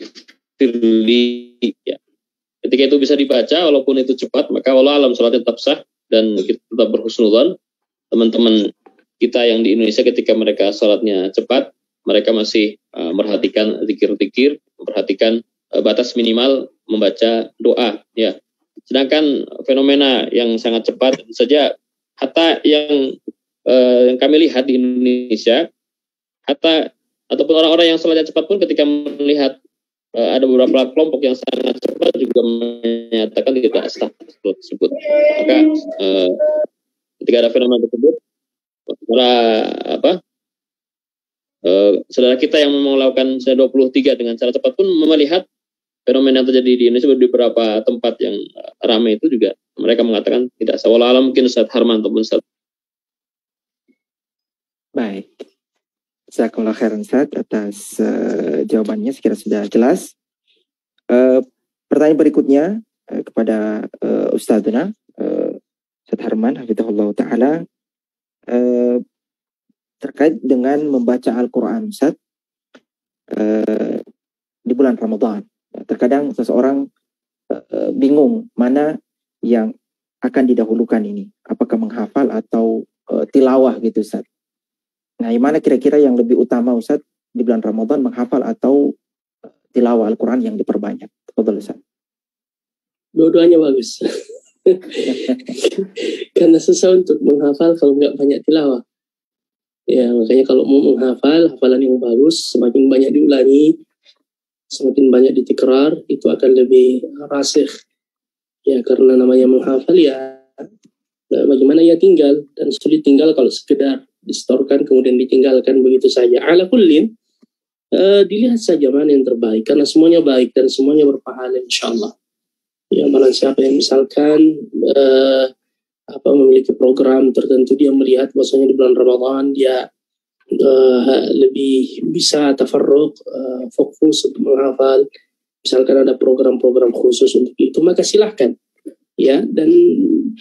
firli, ya. Ketika itu bisa dibaca walaupun itu cepat, maka wallahu alam salatnya tetap sah dan kita tetap berhusnudzon. Teman-teman kita yang di Indonesia ketika mereka salatnya cepat, mereka masih memperhatikan zikir-zikir, memperhatikan batas minimal membaca doa, ya. Sedangkan fenomena yang sangat cepat saja, hatta yang kami lihat di Indonesia, hatta ataupun orang-orang yang salatnya cepat pun ketika melihat ada beberapa kelompok yang sangat cepat juga menyatakan tidak sah tersebut. Maka ketika ada fenomena tersebut, para saudara kita yang melakukan 23 dengan cara cepat pun melihat fenomena yang terjadi di Indonesia di beberapa tempat yang ramai itu juga mereka mengatakan tidak sah. Walau mungkin Ustaz Harman ataupun Ustaz. Baik. Jazakumullah khairan Ustaz atas jawabannya, sekira sudah jelas. Pertanyaan berikutnya kepada Ustadzuna Ustaz Harman hafizahullah taala, terkait dengan membaca Al-Qur'an Ustaz di bulan Ramadan. Terkadang seseorang bingung mana yang akan didahulukan ini, apakah menghafal atau tilawah gitu Ustaz. Nah, mana kira-kira yang lebih utama Ustaz di bulan Ramadan, menghafal atau tilawah Al-Quran yang diperbanyak? Fadhal Ustaz. Dua-duanya bagus. Karena susah untuk menghafal kalau nggak banyak tilawah. Ya, makanya kalau mau menghafal, hafalan yang bagus, semakin banyak diulangi, semakin banyak ditikrar, itu akan lebih rasikh. Ya, karena namanya menghafal ya, bagaimana ya tinggal, dan sulit tinggal kalau sekedar distorkan kemudian ditinggalkan begitu saja. Ala kullin, dilihat saja mana yang terbaik, karena semuanya baik dan semuanya berpahala insyaallah. Ya, barang siapa yang misalkan memiliki program tertentu, dia melihat bahwasanya di bulan Ramadan dia lebih bisa tafarruq, fokus untuk menghafal, misalkan ada program-program khusus untuk itu, maka silahkan ya, dan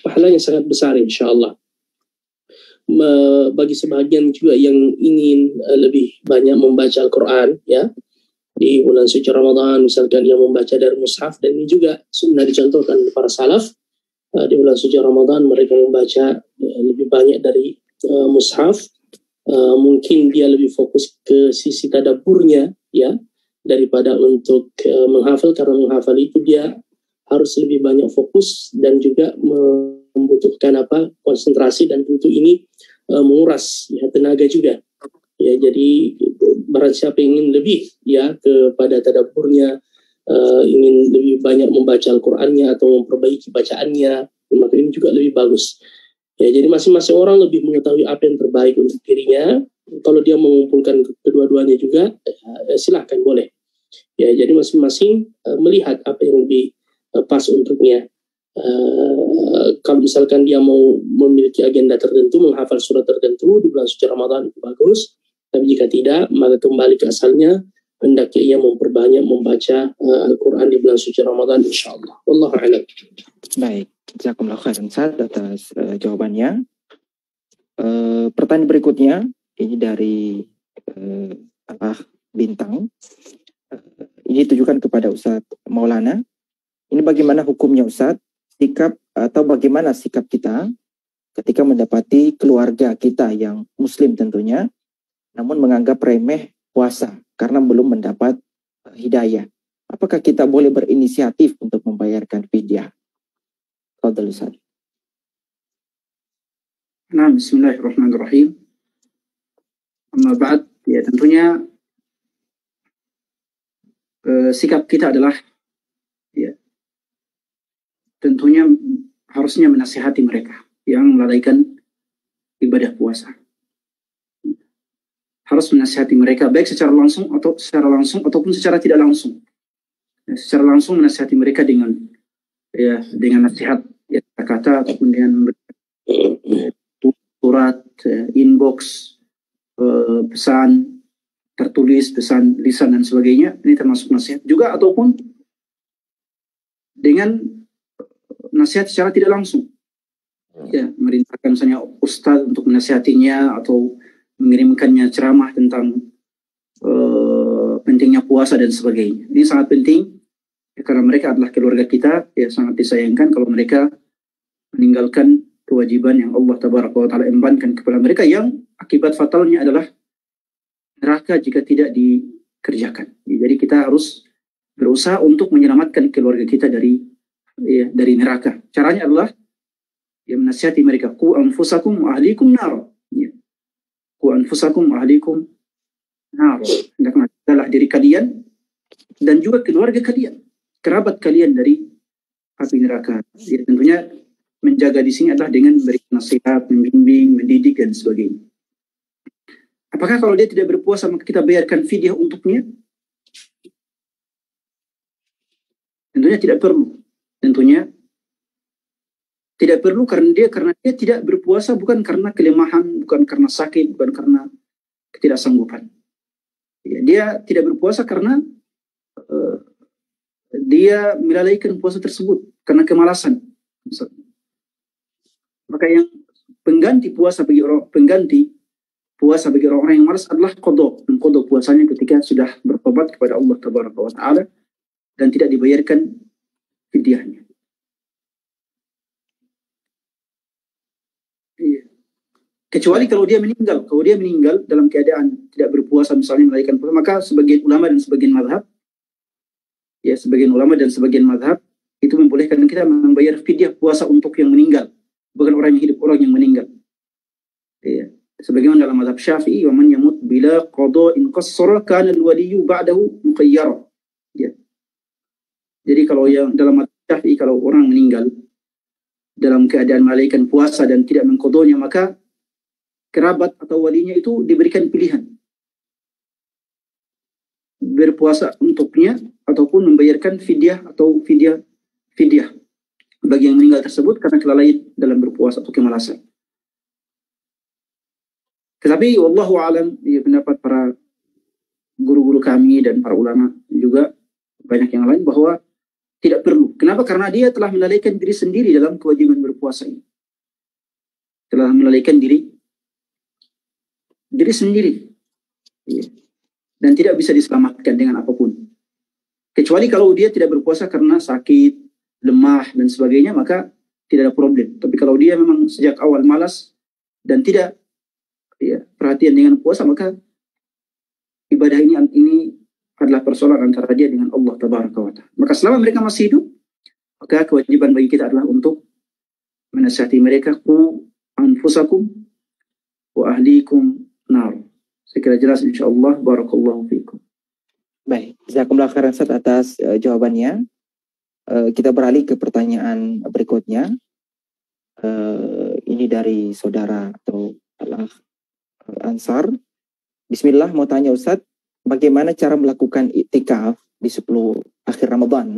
pahalanya sangat besar insyaallah. Bagi sebagian juga yang ingin lebih banyak membaca Al-Quran ya di bulan suci Ramadan, misalkan yang membaca dari mushaf, dan ini juga sunnah dicontohkan para salaf, di bulan suci Ramadan mereka membaca lebih banyak dari mushaf. Mungkin dia lebih fokus ke sisi tadabburnya ya daripada untuk menghafal, karena menghafal itu dia harus lebih banyak fokus dan juga membutuhkan konsentrasi, dan tentu ini menguras ya tenaga juga ya. Jadi barang siapa ingin lebih ya kepada tadabburnya, ingin lebih banyak membaca Al-Qur'annya atau memperbaiki bacaannya, maka ini juga lebih bagus ya. Jadi masing-masing orang lebih mengetahui apa yang terbaik untuk dirinya. Kalau dia mengumpulkan kedua-duanya juga silahkan, boleh ya. Jadi masing-masing melihat apa yang lebih pas untuknya. Kalau misalkan dia mau memiliki agenda tertentu, menghafal surat tertentu di bulan suci Ramadan, itu bagus. Tapi jika tidak, maka kembali ke asalnya, hendaknya ia memperbanyak membaca Al-Quran di bulan suci Ramadan insyaallah. Wallahu a'lam. Baik, jazakumullah khairan Ustaz atas jawabannya. Pertanyaan berikutnya ini dari Bintang. Ini ditujukan kepada Ustaz Maulana. Ini bagaimana hukumnya Ustaz, sikap atau bagaimana sikap kita ketika mendapati keluarga kita yang muslim tentunya, namun menganggap remeh puasa karena belum mendapat hidayah. Apakah kita boleh berinisiatif untuk membayarkan fidyah? Fadhal Ustaz. Nah, bismillahirrahmanirrahim. Amma ba'd, ya tentunya sikap kita adalah ya tentunya harusnya menasihati mereka yang melalaikan ibadah puasa. Harus menasihati mereka baik secara langsung ataupun secara tidak langsung. Secara langsung menasihati mereka dengan nasihat ya, kata-kata ataupun dengan surat, inbox, pesan tertulis, pesan lisan dan sebagainya, ini termasuk nasihat juga, ataupun dengan nasihat secara tidak langsung, ya, merintahkan misalnya ustaz untuk menasihatinya atau mengirimkannya ceramah tentang pentingnya puasa dan sebagainya. Ini sangat penting ya, karena mereka adalah keluarga kita, ya, sangat disayangkan kalau mereka meninggalkan kewajiban yang Allah Tabaraka wa Ta'ala embankan kepada mereka, yang akibat fatalnya adalah neraka jika tidak dikerjakan. Jadi kita harus berusaha untuk menyelamatkan keluarga kita dari neraka. Caranya adalah ya, menasihati mereka, ku anfusakum wa ahlikum nar. Ya. Ku anfusakum wa ahlikum nar. Hendaklah diri kalian dan juga keluarga kalian, kerabat kalian dari api neraka. Ya, tentunya menjaga di sini adalah dengan memberikan nasihat, membimbing, mendidik dan sebagainya. Apakah kalau dia tidak berpuasa maka kita bayarkan fidyah untuknya? Tentunya tidak perlu. Tentunya tidak perlu karena dia tidak berpuasa bukan karena kelemahan, bukan karena sakit, bukan karena ketidaksanggupan. Ya, dia tidak berpuasa karena dia melalaikan puasa tersebut karena kemalasan. Maka yang pengganti puasa bagi orang-orang yang malas adalah qadha, mengqadha puasanya ketika sudah bertobat kepada Allah Tabaraka wa Ta'ala dan tidak dibayarkan fidyahnya. Iya. Kecuali kalau dia meninggal dalam keadaan tidak berpuasa, misalnya melalaikan puasa, maka sebagian ulama dan sebagian mazhab itu membolehkan kita membayar fidyah puasa untuk yang meninggal, bukan orang yang hidup, orang yang meninggal. Ya. Sebagaimana dalam mazhab Syafi'i, wa man yamut bila qada'in qassara kana al-waliyyu ba'dahu mukhayyara. Ya. Jadi kalau yang dalam mazhab Syafi'i, kalau orang meninggal dalam keadaan melalaikan puasa dan tidak mengqadanya, maka kerabat atau walinya itu diberikan pilihan, berpuasa untuknya ataupun membayarkan fidyah atau fidyah bagi yang meninggal tersebut karena kelalaian dalam berpuasa atau kemalasan. Tetapi wallahu alam, ya, pendapat para guru-guru kami dan para ulama juga banyak yang lain bahwa tidak perlu. Kenapa? Karena dia telah melalaikan diri sendiri dalam kewajiban berpuasa ini. Telah melalaikan diri sendiri. Ya. Dan tidak bisa diselamatkan dengan apapun. Kecuali kalau dia tidak berpuasa karena sakit, lemah dan sebagainya, maka tidak ada problem. Tapi kalau dia memang sejak awal malas dan tidak perhatian dengan puasa, maka ibadah ini adalah persoalan antara dia dengan Allah Tabaraka wa Ta'ala. Maka selama mereka masih hidup, maka kewajiban bagi kita adalah untuk menasihati mereka, ku anfusakum wa ahlikum nar. Saya kira jelas insyaallah. Barakallahu fiikum. Baik, jazakumullah khairan Ustaz atas jawabannya. Kita beralih ke pertanyaan berikutnya. Ini dari saudara atau Ansar. Bismillah, mau tanya Ustaz, bagaimana cara melakukan iktikaf di 10 akhir Ramadan?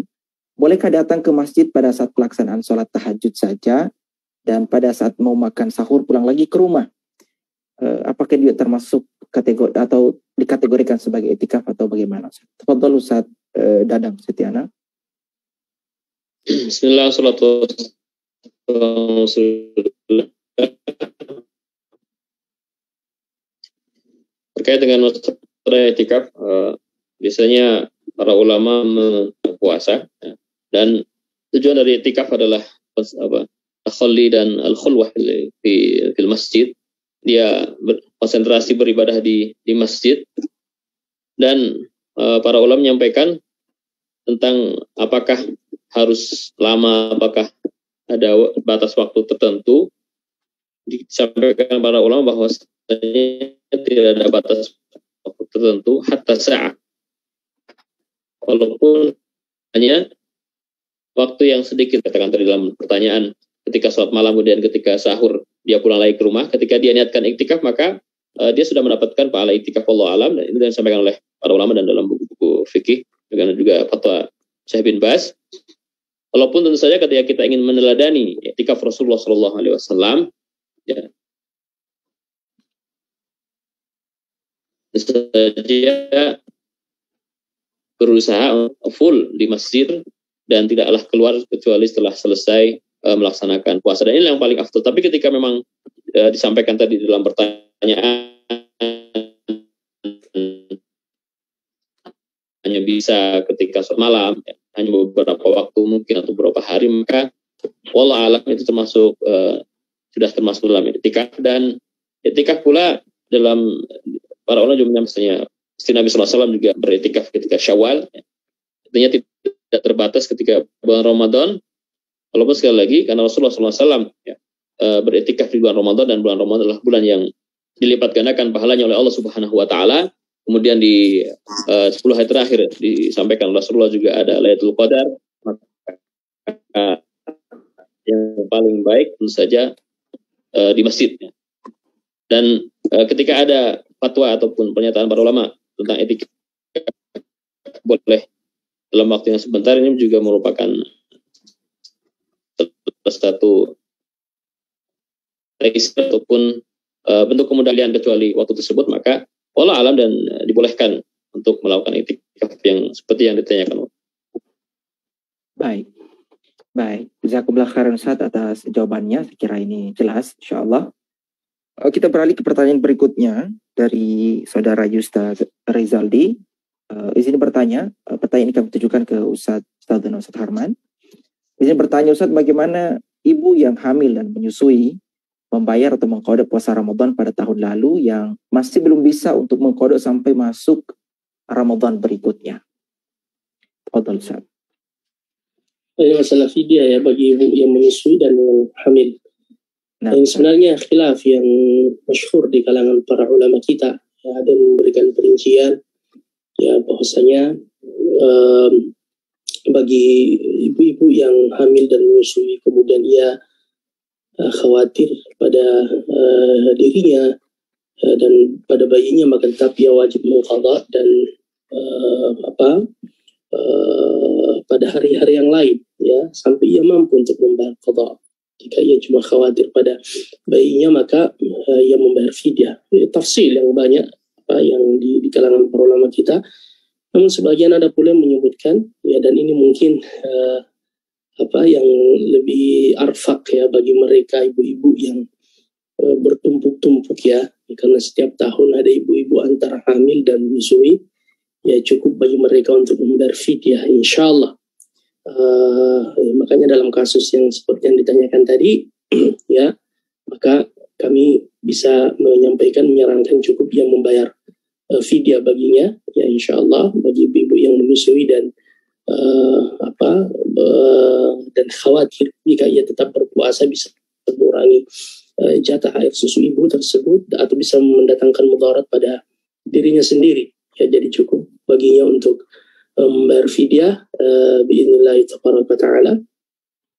Bolehkah datang ke masjid pada saat pelaksanaan sholat tahajud saja dan pada saat mau makan sahur pulang lagi ke rumah? Apakah dia termasuk kategori atau dikategorikan sebagai iktikaf atau bagaimana? Tafadhol Ustaz Dadang Setiana. Bismillah, salatu wassalamu. Terkait dengan masalah iktikaf, biasanya para ulama berpuasa, dan tujuan dari iktikaf adalah takhalli dan al-khulwah fil masjid. Dia konsentrasi beribadah di masjid, dan para ulama menyampaikan tentang apakah harus lama, apakah ada batas waktu tertentu. Disampaikan para ulama bahwa tidak ada batas waktu tertentu, hatta sa'ah, walaupun hanya waktu yang sedikit. Katakan tadi dalam pertanyaan, ketika sholat malam kemudian ketika sahur dia pulang lagi ke rumah, ketika dia niatkan iktikaf maka dia sudah mendapatkan pahala iktikaf, wallahu alam. Dan itu yang disampaikan oleh para ulama dan dalam buku-buku fikih, dengan juga fatwa Syekh bin Baz. Walaupun tentu saja ketika kita ingin meneladani i'tikaf Rasulullah SAW, ya, saja berusaha full di masjid dan tidaklah keluar kecuali setelah selesai melaksanakan puasa. Dan ini yang paling afdal. Tapi ketika memang disampaikan tadi dalam pertanyaan hanya bisa ketika sholat malam, ya, hanya beberapa waktu mungkin atau beberapa hari, maka wallah alam itu termasuk sudah termasuk dalam i'tikaf. Dan i'tikaf pula dalam para ulama juga misalnya Nabi SAW juga beriktikaf ketika Syawal, artinya tidak terbatas ketika bulan Ramadan. Walaupun sekali lagi karena Rasulullah SAW beriktikaf di bulan Ramadan, dan bulan Ramadan adalah bulan yang dilipat gandakan pahalanya oleh Allah Subhanahu Wa Taala. Kemudian di 10 hari terakhir disampaikan Rasulullah juga ada Lailatul Qadar. Yang paling baik tentu saja di masjid. Dan ketika ada fatwa ataupun pernyataan para ulama tentang etika boleh dalam waktu yang sebentar, ini juga merupakan satu ataupun bentuk kemudahan kecuali waktu tersebut, maka Allah alam dan dibolehkan untuk melakukan etikaf yang seperti yang ditanyakan. Baik. Jazakumullah khairan Ustaz atas jawabannya. Saya kira ini jelas, insyaallah. Kita beralih ke pertanyaan berikutnya dari saudara Yusta Rizaldi. Izin bertanya, pertanyaan ini kami tujukan ke Ustaz dan Ustaz Harman. Izin bertanya Ustaz, bagaimana ibu yang hamil dan menyusui membayar atau mengkodok puasa Ramadan pada tahun lalu yang masih belum bisa untuk mengkodok sampai masuk Ramadan berikutnya? Fadhal Ustaz. Ini masalah fidyah ya bagi ibu yang menyusui dan yang hamil. Nah, yang sebenarnya khilaf yang masyhur di kalangan para ulama kita, ya, ada yang memberikan perincian ya bahwasanya bagi ibu-ibu yang hamil dan menyusui kemudian ia khawatir pada dirinya dan pada bayinya, maka tetap ia wajib mengqadha dan pada hari-hari yang lain ya sampai ia mampu untuk membayar qadha. Jika ia cuma khawatir pada bayinya, maka ia membayar fidyah. Tafsil yang banyak yang di kalangan para ulama kita. Namun sebagian ada pula yang menyebutkan ya, dan ini mungkin yang lebih arfak ya bagi mereka ibu-ibu yang bertumpuk-tumpuk ya, karena setiap tahun ada ibu-ibu antara hamil dan menyusui, ya cukup bagi mereka untuk membayar fidyah insyaallah. Makanya dalam kasus yang seperti yang ditanyakan tadi ya, maka kami bisa menyarankan cukup yang membayar fidyah baginya ya insyaallah, bagi ibu-ibu yang menyusui dan dan khawatir jika ia tetap berpuasa bisa mengurangi jatah air susu ibu tersebut atau bisa mendatangkan mudarat pada dirinya sendiri ya, jadi cukup baginya untuk membayar fidyah biidznillah tabaraka ta'ala.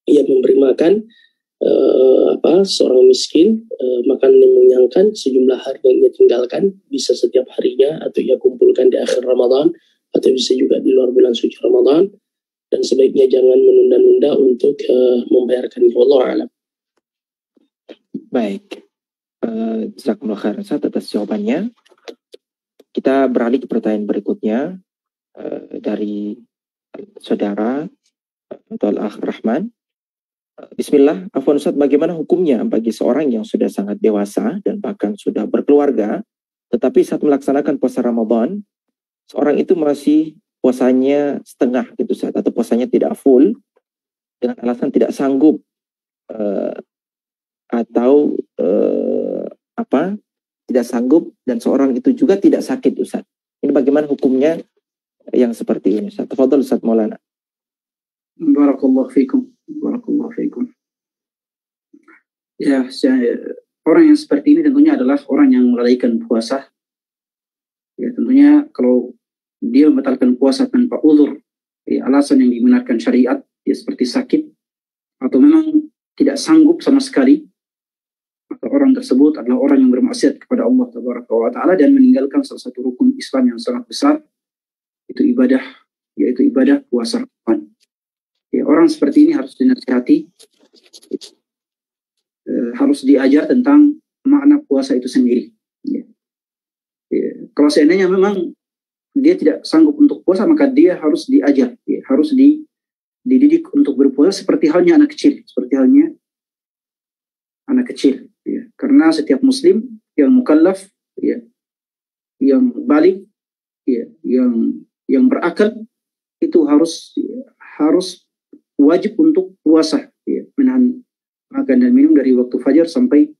Ia memberi makan seorang miskin makanan yang mengenyangkan sejumlah hari yang ia tinggalkan, bisa setiap harinya atau ia kumpulkan di akhir Ramadan atau bisa juga di luar bulan suci Ramadan, dan sebaiknya jangan menunda-nunda untuk membayarkannya. Wallahu a'lam. Baik. Jazakumullah khairan Ustaz atas jawabannya. Kita beralih ke pertanyaan berikutnya dari saudara atau Al-Akh Rahman. Bismillah, afwan Ustaz, bagaimana hukumnya bagi seorang yang sudah sangat dewasa dan bahkan sudah berkeluarga, tetapi saat melaksanakan puasa Ramadan, seorang itu masih puasanya setengah gitu Ustaz, atau puasanya tidak full dengan alasan tidak sanggup tidak sanggup, dan seorang itu juga tidak sakit Ustaz. Ini bagaimana hukumnya yang seperti ini Ustaz? Tafadhal Ustaz Maulana. Barakallahu fikum. Ya, orang yang seperti ini tentunya adalah orang yang melalaikan puasa. Ya, tentunya kalau dia membatalkan puasa tanpa uzur, ya, alasan yang dibenarkan syariat, ya seperti sakit atau memang tidak sanggup sama sekali, maka orang tersebut adalah orang yang bermaksiat kepada Allah Taala dan meninggalkan salah satu rukun Islam yang sangat besar, itu ibadah, yaitu ibadah puasa Ramadan. Ya, orang seperti ini harus dinasihati, harus diajar tentang makna puasa itu sendiri. Ya. Ya. Kalau seandainya memang dia tidak sanggup untuk puasa, maka dia harus diajar, ya, harus dididik untuk berpuasa seperti halnya anak kecil, ya. Karena setiap muslim yang mukallaf, ya, yang balik, ya, yang berakal, itu harus wajib untuk puasa, ya, menahan makan dan minum dari waktu fajar sampai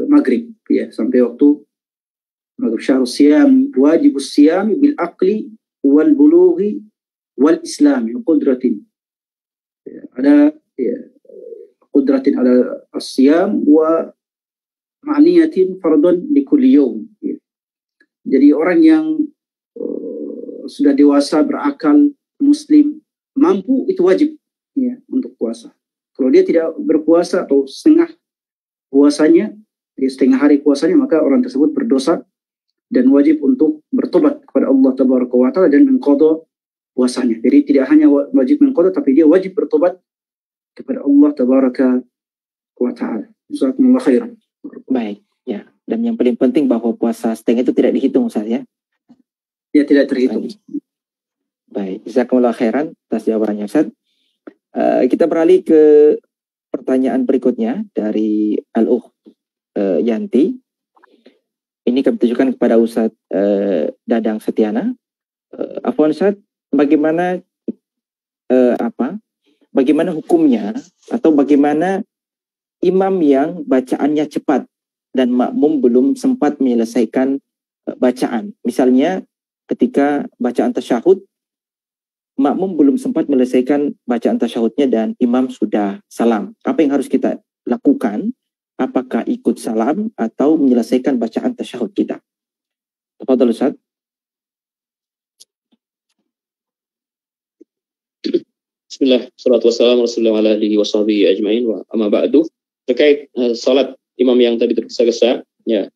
maghrib, ya, sampai waktu maghrib. Syahrus siyam wajibus siyam bil aqli wal bulughi wal islami qudratin, ya, ada, ya, qudratin ala as-siyam wa ma'niyatin fardun li kulli yawm, ya. Jadi orang yang sudah dewasa, berakal, muslim, mampu, itu wajib, ya, untuk puasa. Kalau dia tidak berpuasa atau setengah puasanya, setengah hari puasanya, maka orang tersebut berdosa dan wajib untuk bertobat kepada Allah Tabaraka wa Ta'ala dan mengqadha puasanya. Jadi tidak hanya wajib mengqadha, tapi dia wajib bertobat kepada Allah Tabaraka wa Ta'ala. Jazakumullah khairan. Baik, ya. Dan yang paling penting bahwa puasa setengah itu tidak dihitung, Ustaz, ya? Ya, tidak terhitung. Baik, jazakumullah khairan atas jawabannya, Ustaz. Kita beralih ke pertanyaan berikutnya dari Al-Ukh Yanti. Ini kami tujukan kepada Ustaz Dadang Setiana. Afwan Ustaz, bagaimana hukumnya atau bagaimana imam yang bacaannya cepat dan makmum belum sempat menyelesaikan bacaan? Misalnya ketika bacaan tasyahud, makmum belum sempat menyelesaikan bacaan tasyahudnya dan imam sudah salam. Apa yang harus kita lakukan? Apakah ikut salam atau menyelesaikan bacaan tasyahud kita? Tafadhal Ustaz. Bismillah, salatu wassalamu rasulullah ala alihi wa sahbihi ajma'in, wa amma ba'du. Terkait salat imam yang tadi tergesa-gesa, ya,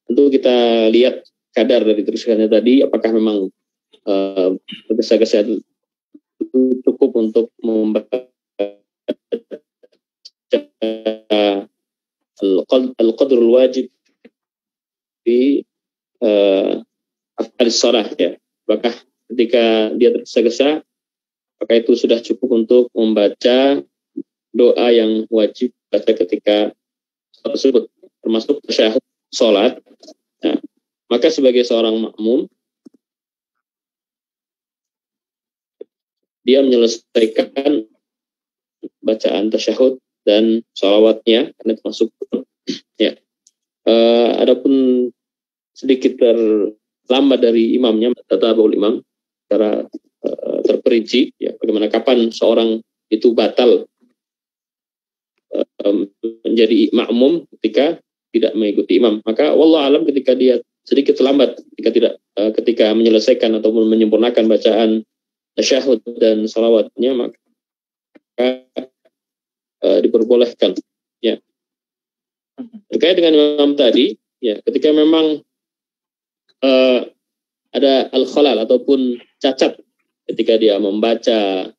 tentu kita lihat kadar dari tergesa-gesanya tadi, apakah memang tergesa-gesa cukup untuk membaca al-qadrul wajib di af'al shalah, ya. Apakah ketika dia tergesa-gesa, apakah itu sudah cukup untuk membaca doa yang wajib baca ketika salat tersebut, termasuk tasyahud salat. Nah, maka sebagai seorang makmum, dia menyelesaikan bacaan tasyahud dan sholawatnya, karena termasuk, ya. Adapun sedikit terlambat dari imamnya, tatabul imam secara terperinci, ya, bagaimana kapan seorang itu batal menjadi makmum ketika tidak mengikuti imam. Maka wallahu alam, ketika dia sedikit terlambat ketika menyelesaikan ataupun menyempurnakan bacaan tasyahud dan salawatnya, maka diperbolehkan, ya. Terkait dengan imam tadi, ya, ketika memang ada al-khalal ataupun cacat ketika dia membaca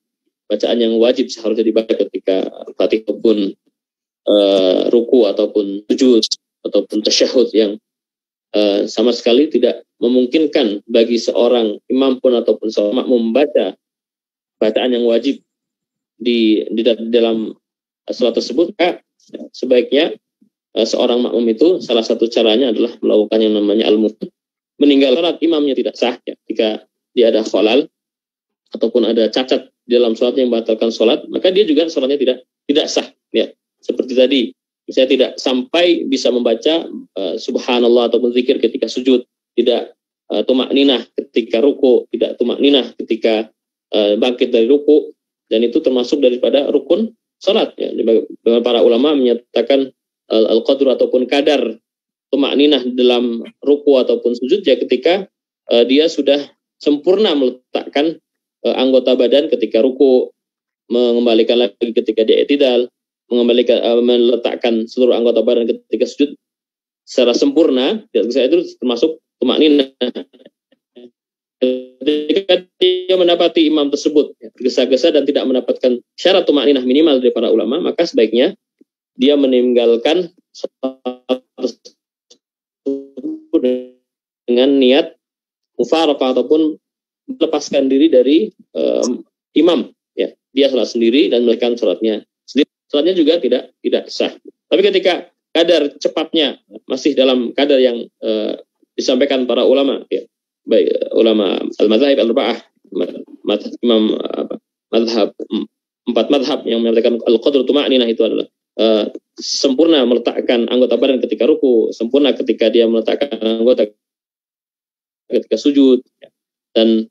bacaan yang wajib seharusnya dibaca ketika Fatihah ataupun ruku ataupun sujud ataupun tasyahud, yang sama sekali tidak memungkinkan bagi seorang imam pun ataupun seorang makmum membaca bacaan yang wajib di dalam salat tersebut, maka sebaiknya seorang makmum itu salah satu caranya adalah melakukan yang namanya al-muqim, meninggal salat imamnya tidak sah, ya. Jika dia ada khalal ataupun ada cacat di dalam salat yang membatalkan salat, maka dia juga salatnya tidak sah, ya. Seperti tadi, misalnya tidak sampai bisa membaca subhanallah ataupun zikir ketika sujud, tidak tumakninah ketika ruku, tidak tumakninah ketika bangkit dari ruku, dan itu termasuk daripada rukun salat, ya. Para ulama menyatakan al-qadr ataupun kadar tumakninah dalam ruku ataupun sujud, ya, ketika dia sudah sempurna meletakkan anggota badan ketika ruku, mengembalikan lagi ketika dia i'tidal, meletakkan seluruh anggota badan ketika sujud secara sempurna, itu termasuk tumakninah. Ketika dia mendapati imam tersebut tergesa-gesa dan tidak mendapatkan syarat tumakninah minimal dari para ulama, maka sebaiknya dia meninggalkan salat tersebut dengan niat mufaraqah ataupun melepaskan diri dari imam. Ya, dia salat sendiri dan menunaikan salatnya sendiri. Salatnya juga tidak sah. Tapi ketika kadar cepatnya masih dalam kadar yang disampaikan para ulama, ya, baik ulama al-madzhab al-arba'ah, imam madhab, 4 madhab yang menyatakan al-qadru tuma'ninah itu adalah sempurna meletakkan anggota badan ketika ruku, sempurna ketika dia meletakkan anggota ketika sujud, dan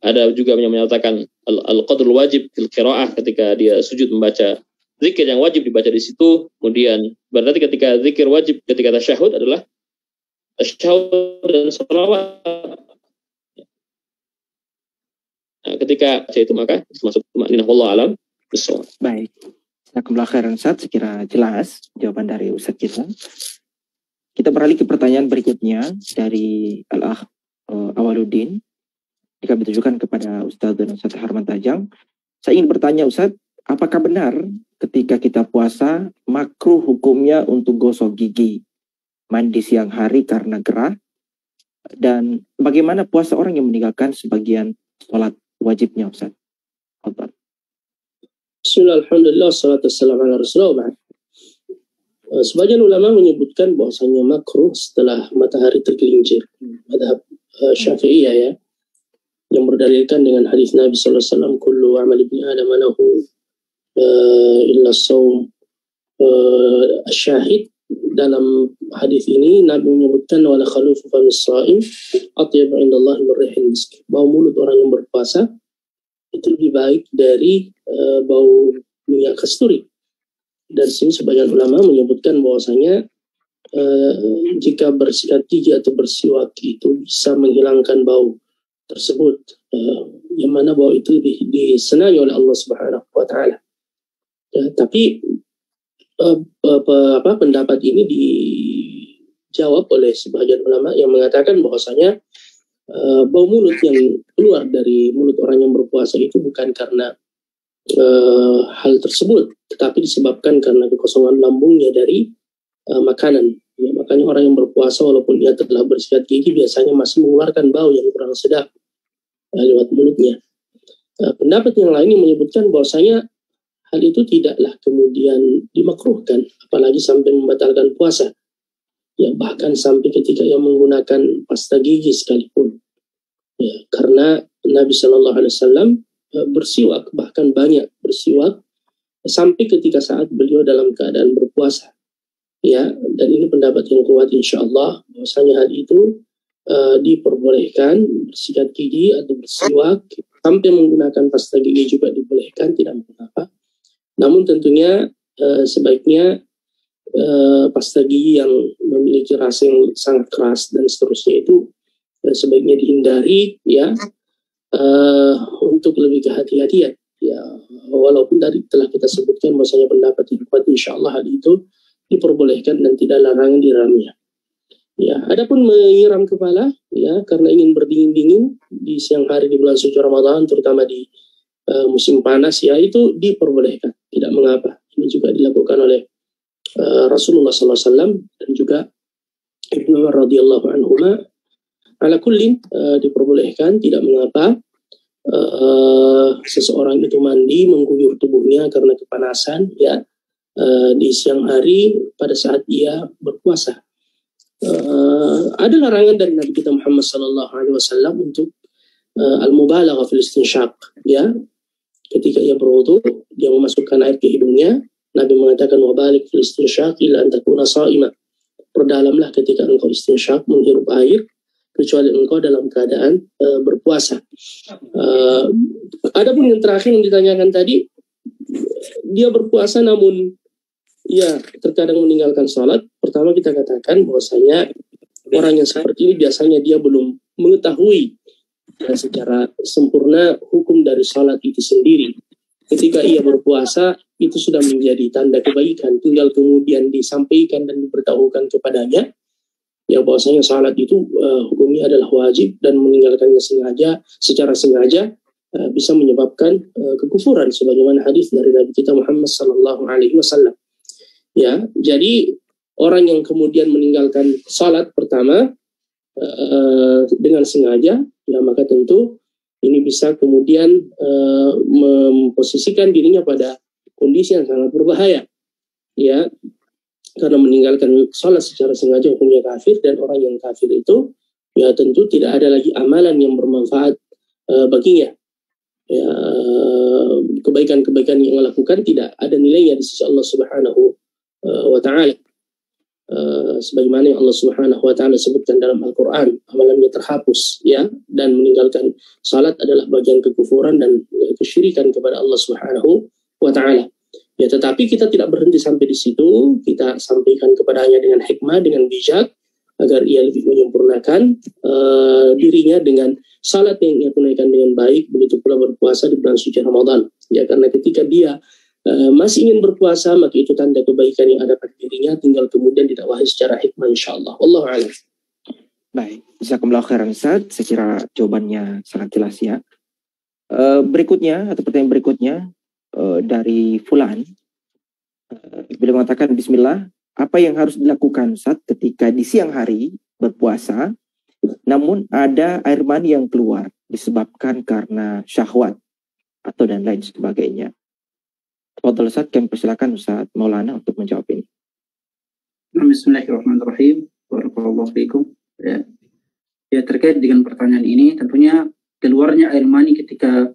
ada juga yang menyatakan al-qadrul wajib fil qiraah ketika dia sujud membaca zikir yang wajib dibaca di situ. Kemudian berarti ketika zikir wajib ketika tasyahud adalah tasyahud dan salawat. Nah, ketika itu maka masuk tumakninah, wallahu alam bissawab. Baik. Jazakumullah khairan Ustaz, sekira jelas jawaban dari Ustaz kita. Kita beralih ke pertanyaan berikutnya dari Al-Akh Awaluddin. Kami tujukan kepada Ustaz dan Ustaz Harman Tajang. Saya ingin bertanya Ustaz, apakah benar ketika kita puasa makruh hukumnya untuk gosok gigi, mandi siang hari karena gerah, dan bagaimana puasa orang yang meninggalkan sebagian sholat wajibnya Ustaz? Bismillah, alhamdulillah, salatu wassalamu ala rasulullah. Sebagian ulama menyebutkan bahwasanya makruh setelah matahari tergelincir. Madhab Syafi'iyah, ya, yang berdalilkan dengan hadis Nabi sallallahu alaihi wasallam, kullu amal ibni adam lahu illa shaum. Syahid dalam hadis ini Nabi menyebutkan wala khalufu famis shaim atyabu indallahi min rihil misk. Bau mulut orang yang berpuasa itu lebih baik dari bau minyak kasturi. Dari sini sebagian ulama menyebutkan bahwasanya jika bersikat gigi atau bersiwak itu bisa menghilangkan bau tersebut, yang mana bau itu disenangi oleh Allah Subhanahu wa taala. Ya, tapi pendapat ini dijawab oleh sebagian ulama yang mengatakan bahwasanya bau mulut yang keluar dari mulut orang yang berpuasa itu bukan karena hal tersebut, tetapi disebabkan karena kekosongan lambungnya dari makanan. Ya, makanya orang yang berpuasa walaupun dia telah bersikat gigi biasanya masih mengeluarkan bau yang kurang sedap lewat mulutnya. Pendapat yang lain yang menyebutkan bahwasanya hal itu tidaklah kemudian dimakruhkan, apalagi sampai membatalkan puasa. Ya, bahkan sampai ketika ia menggunakan pasta gigi sekalipun. Ya, karena Nabi Shallallahu Alaihi Wasallam bersiwak, bahkan banyak bersiwak sampai ketika saat beliau dalam keadaan berpuasa. Ya, dan ini pendapat yang kuat insya Allah bahwasanya hal itu diperbolehkan, bersikat gigi atau bersiwak sampai menggunakan pasta gigi juga dibolehkan, tidak mengapa. Namun tentunya sebaiknya pasta gigi yang memiliki rasa yang sangat keras dan seterusnya itu sebaiknya dihindari, ya, untuk lebih kehati-hatian. Ya, walaupun tadi telah kita sebutkan bahwasanya pendapat yang kuat insya Allah hal itu diperbolehkan dan tidak larangan diramnya. Ya, adapun menyiram kepala, ya, karena ingin berdingin-dingin di siang hari di bulan suci Ramadan, terutama di musim panas, ya, itu diperbolehkan, tidak mengapa. Ini juga dilakukan oleh Rasulullah SAW dan juga Ibnu Umar radhiyallahu anhuma. Ala kullin diperbolehkan, tidak mengapa seseorang itu mandi mengguyur tubuhnya karena kepanasan, ya, di siang hari pada saat ia berpuasa. Ada larangan dari Nabi kita Muhammad SAW untuk al-mubalaghah fil istinsyaq, ya, ketika ia berwudu dia memasukkan air ke hidungnya. Nabi mengatakan wabalik fil istinsyaq illa an takuna sha'ima. Perdalamlah ketika engkau istinsyaq menghirup air kecuali engkau dalam keadaan berpuasa. Adapun yang terakhir yang ditanyakan tadi, dia berpuasa namun ya terkadang meninggalkan sholat. Pertama kita katakan bahwasanya orang yang seperti ini biasanya dia belum mengetahui secara sempurna hukum dari sholat itu sendiri. Ketika ia berpuasa itu sudah menjadi tanda kebaikan, tinggal kemudian disampaikan dan diberitahukan kepadanya. ya bahwasanya salat itu hukumnya adalah wajib dan meninggalkannya secara sengaja bisa menyebabkan kekufuran sebagaimana hadis dari Nabi kita Muhammad sallallahu alaihi wasallam. Ya, jadi orang yang kemudian meninggalkan salat pertama dengan sengaja, ya maka tentu ini bisa kemudian memposisikan dirinya pada kondisi yang sangat berbahaya. Ya, karena meninggalkan salat secara sengaja hukumnya kafir, dan orang yang kafir itu ya tentu tidak ada lagi amalan yang bermanfaat baginya. Ya, kebaikan-kebaikan yang dilakukan tidak ada nilainya di sisi Allah Subhanahu wa taala. Sebagaimana yang Allah Subhanahu wa taala sebutkan dalam Al-Qur'an, amalannya terhapus, ya, dan meninggalkan salat adalah bagian kekufuran dan kesyirikan kepada Allah Subhanahu wa taala. Ya, tetapi kita tidak berhenti sampai di situ, kita sampaikan kepadanya dengan hikmah, dengan bijak, agar ia lebih menyempurnakan dirinya dengan salat yang ia tunaikan dengan baik, begitu pula berpuasa di bulan suci Ramadan. Ya, karena ketika dia masih ingin berpuasa, maka itu tanda kebaikan yang ada pada dirinya, tinggal kemudian didakwahi secara hikmah insyaallah. Wallahu a'lam. Baik, jazakumullah khairan Ustaz. Saya kira jawabannya sangat jelas ya. Berikutnya atau pertanyaan berikutnya dari Fulan. Beliau mengatakan, Bismillah, apa yang harus dilakukan Ustaz ketika di siang hari berpuasa namun ada air mani yang keluar disebabkan karena syahwat atau dan lain sebagainya? Tafadhol Ustaz, kami persilakan Ustaz Maulana untuk menjawab ini. Bismillahirrahmanirrahim. Barakallahu fiikum. Ya, terkait dengan pertanyaan ini, tentunya keluarnya air mani ketika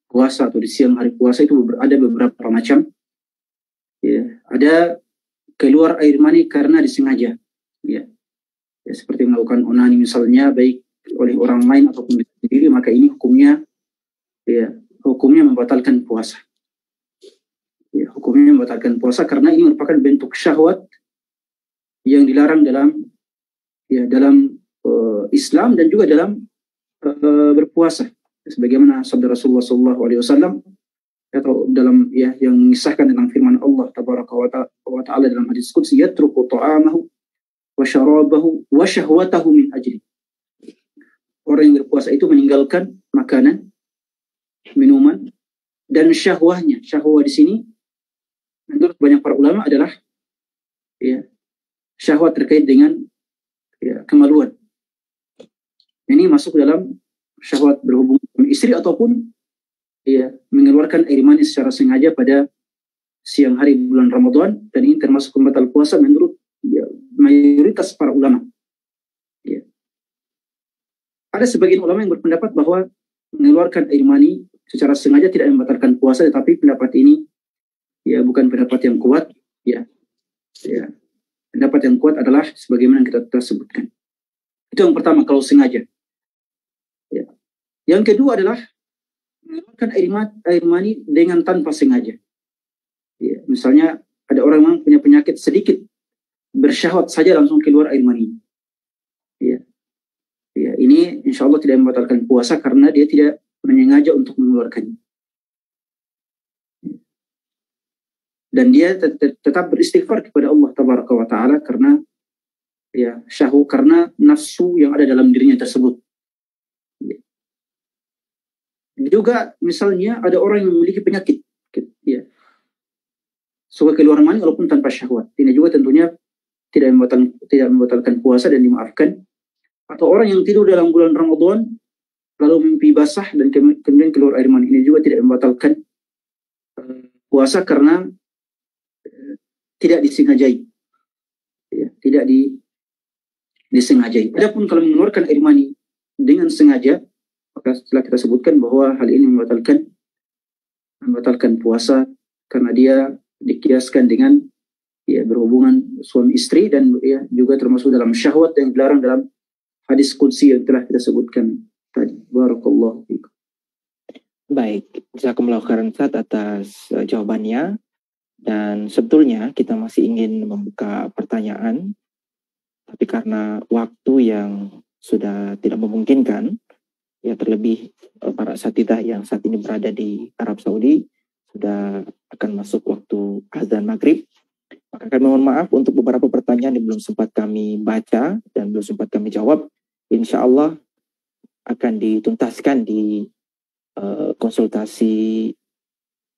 puasa atau di siang hari puasa itu ada beberapa macam. Ya, ada keluar air mani karena disengaja. Ya, seperti melakukan onani misalnya, baik oleh orang lain ataupun sendiri, maka ini hukumnya membatalkan puasa. Ya, hukumnya membatalkan puasa karena ini merupakan bentuk syahwat yang dilarang dalam Islam dan juga dalam berpuasa. Sebagaimana sabda Rasulullah SAW atau dalam yang mengisahkan tentang firman Allah tabaraka wa ta'ala dalam hadis qudsi, yatruku ta'amahu wa syarabahu wa syahwatahu min ajli. Orang yang berpuasa itu meninggalkan makanan, minuman, dan syahwahnya. Syahwah di sini menurut banyak para ulama adalah syahwat terkait dengan kemaluan. Ini masuk dalam syahwat berhubungan dengan istri ataupun mengeluarkan air mani secara sengaja pada siang hari bulan Ramadan, dan ini termasuk pembatal puasa menurut mayoritas para ulama. Ada sebagian ulama yang berpendapat bahwa mengeluarkan air mani secara sengaja tidak membatalkan puasa, tetapi pendapat ini bukan pendapat yang kuat. Pendapat yang kuat adalah sebagaimana kita sebutkan. Itu yang pertama, kalau sengaja. Yang kedua adalah mengeluarkan air mani dengan tanpa sengaja. Misalnya ada orang yang punya penyakit sedikit, bersyahwat saja langsung keluar air mani. Ini insya Allah tidak membatalkan puasa karena dia tidak menyengaja untuk mengeluarkannya. Dan dia tetap beristighfar kepada Allah tabaraka wa ta'ala karena syahwat, karena nafsu yang ada dalam dirinya tersebut. Juga misalnya ada orang yang memiliki penyakit, suka keluar mani walaupun tanpa syahwat. Ini juga tentunya tidak membatalkan puasa dan dimaafkan. Atau orang yang tidur dalam bulan Ramadan lalu mimpi basah dan kemudian keluar air mani, ini juga tidak membatalkan puasa karena tidak disengajai. Tidak disengajai. Adapun kalau mengeluarkan air mani dengan sengaja, maka setelah kita sebutkan bahwa hal ini membatalkan puasa karena dia dikiaskan dengan berhubungan suami istri, dan juga termasuk dalam syahwat yang dilarang dalam hadis qudsi yang telah kita sebutkan tadi. Barakallahu fiikum. Baik, jazakumullah khairan Ustaz atas jawabannya. Dan sebetulnya kita masih ingin membuka pertanyaan, tapi karena waktu yang sudah tidak memungkinkan, terlebih para asatidzah yang saat ini berada di Arab Saudi sudah akan masuk waktu azan maghrib. Maka kami mohon maaf untuk beberapa pertanyaan yang belum sempat kami baca dan belum sempat kami jawab. Insya Allah akan dituntaskan di konsultasi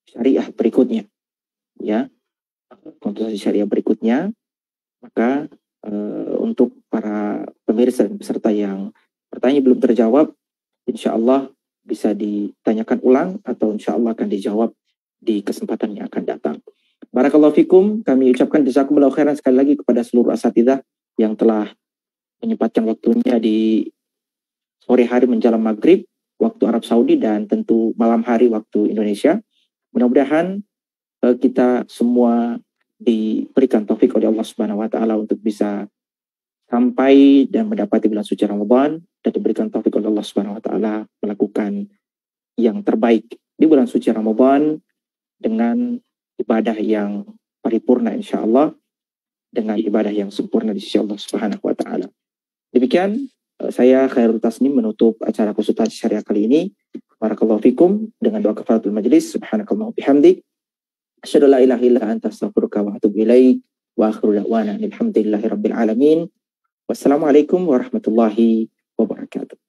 syariah berikutnya, ya, konsultasi syariah berikutnya. Maka untuk para pemirsa dan peserta yang pertanyaan belum terjawab, insya Allah bisa ditanyakan ulang atau insya Allah akan dijawab di kesempatan yang akan datang. Barakallahu fikum, kami ucapkan jazakumullahu khairan sekali lagi kepada seluruh asatidzah yang telah menyempatkan waktunya di sore hari menjelang maghrib waktu Arab Saudi dan tentu malam hari waktu Indonesia. Mudah-mudahan kita semua diberikan taufik oleh Allah Subhanahu wa taala untuk bisa sampai dan mendapati bulan suci Ramadan dan diberikan taufik oleh Allah Subhanahu wa taala melakukan yang terbaik di bulan suci Ramadan dengan ibadah yang paripurna insyaallah, dengan ibadah yang sempurna di sisi Allah Subhanahu wa taala. Demikian saya Khairul Tasnim menutup acara konsultasi syariah kali ini. Barakallahu fikum dengan doa kafaratul majlis. Subhanakallah bihamdik asyhadu la ilaha illa anta astaghfiruka wa atubu ilaik wa akhiru da'wana alhamdulillahi rabbil alamin. Wassalamualaikum warahmatullahi wabarakatuh.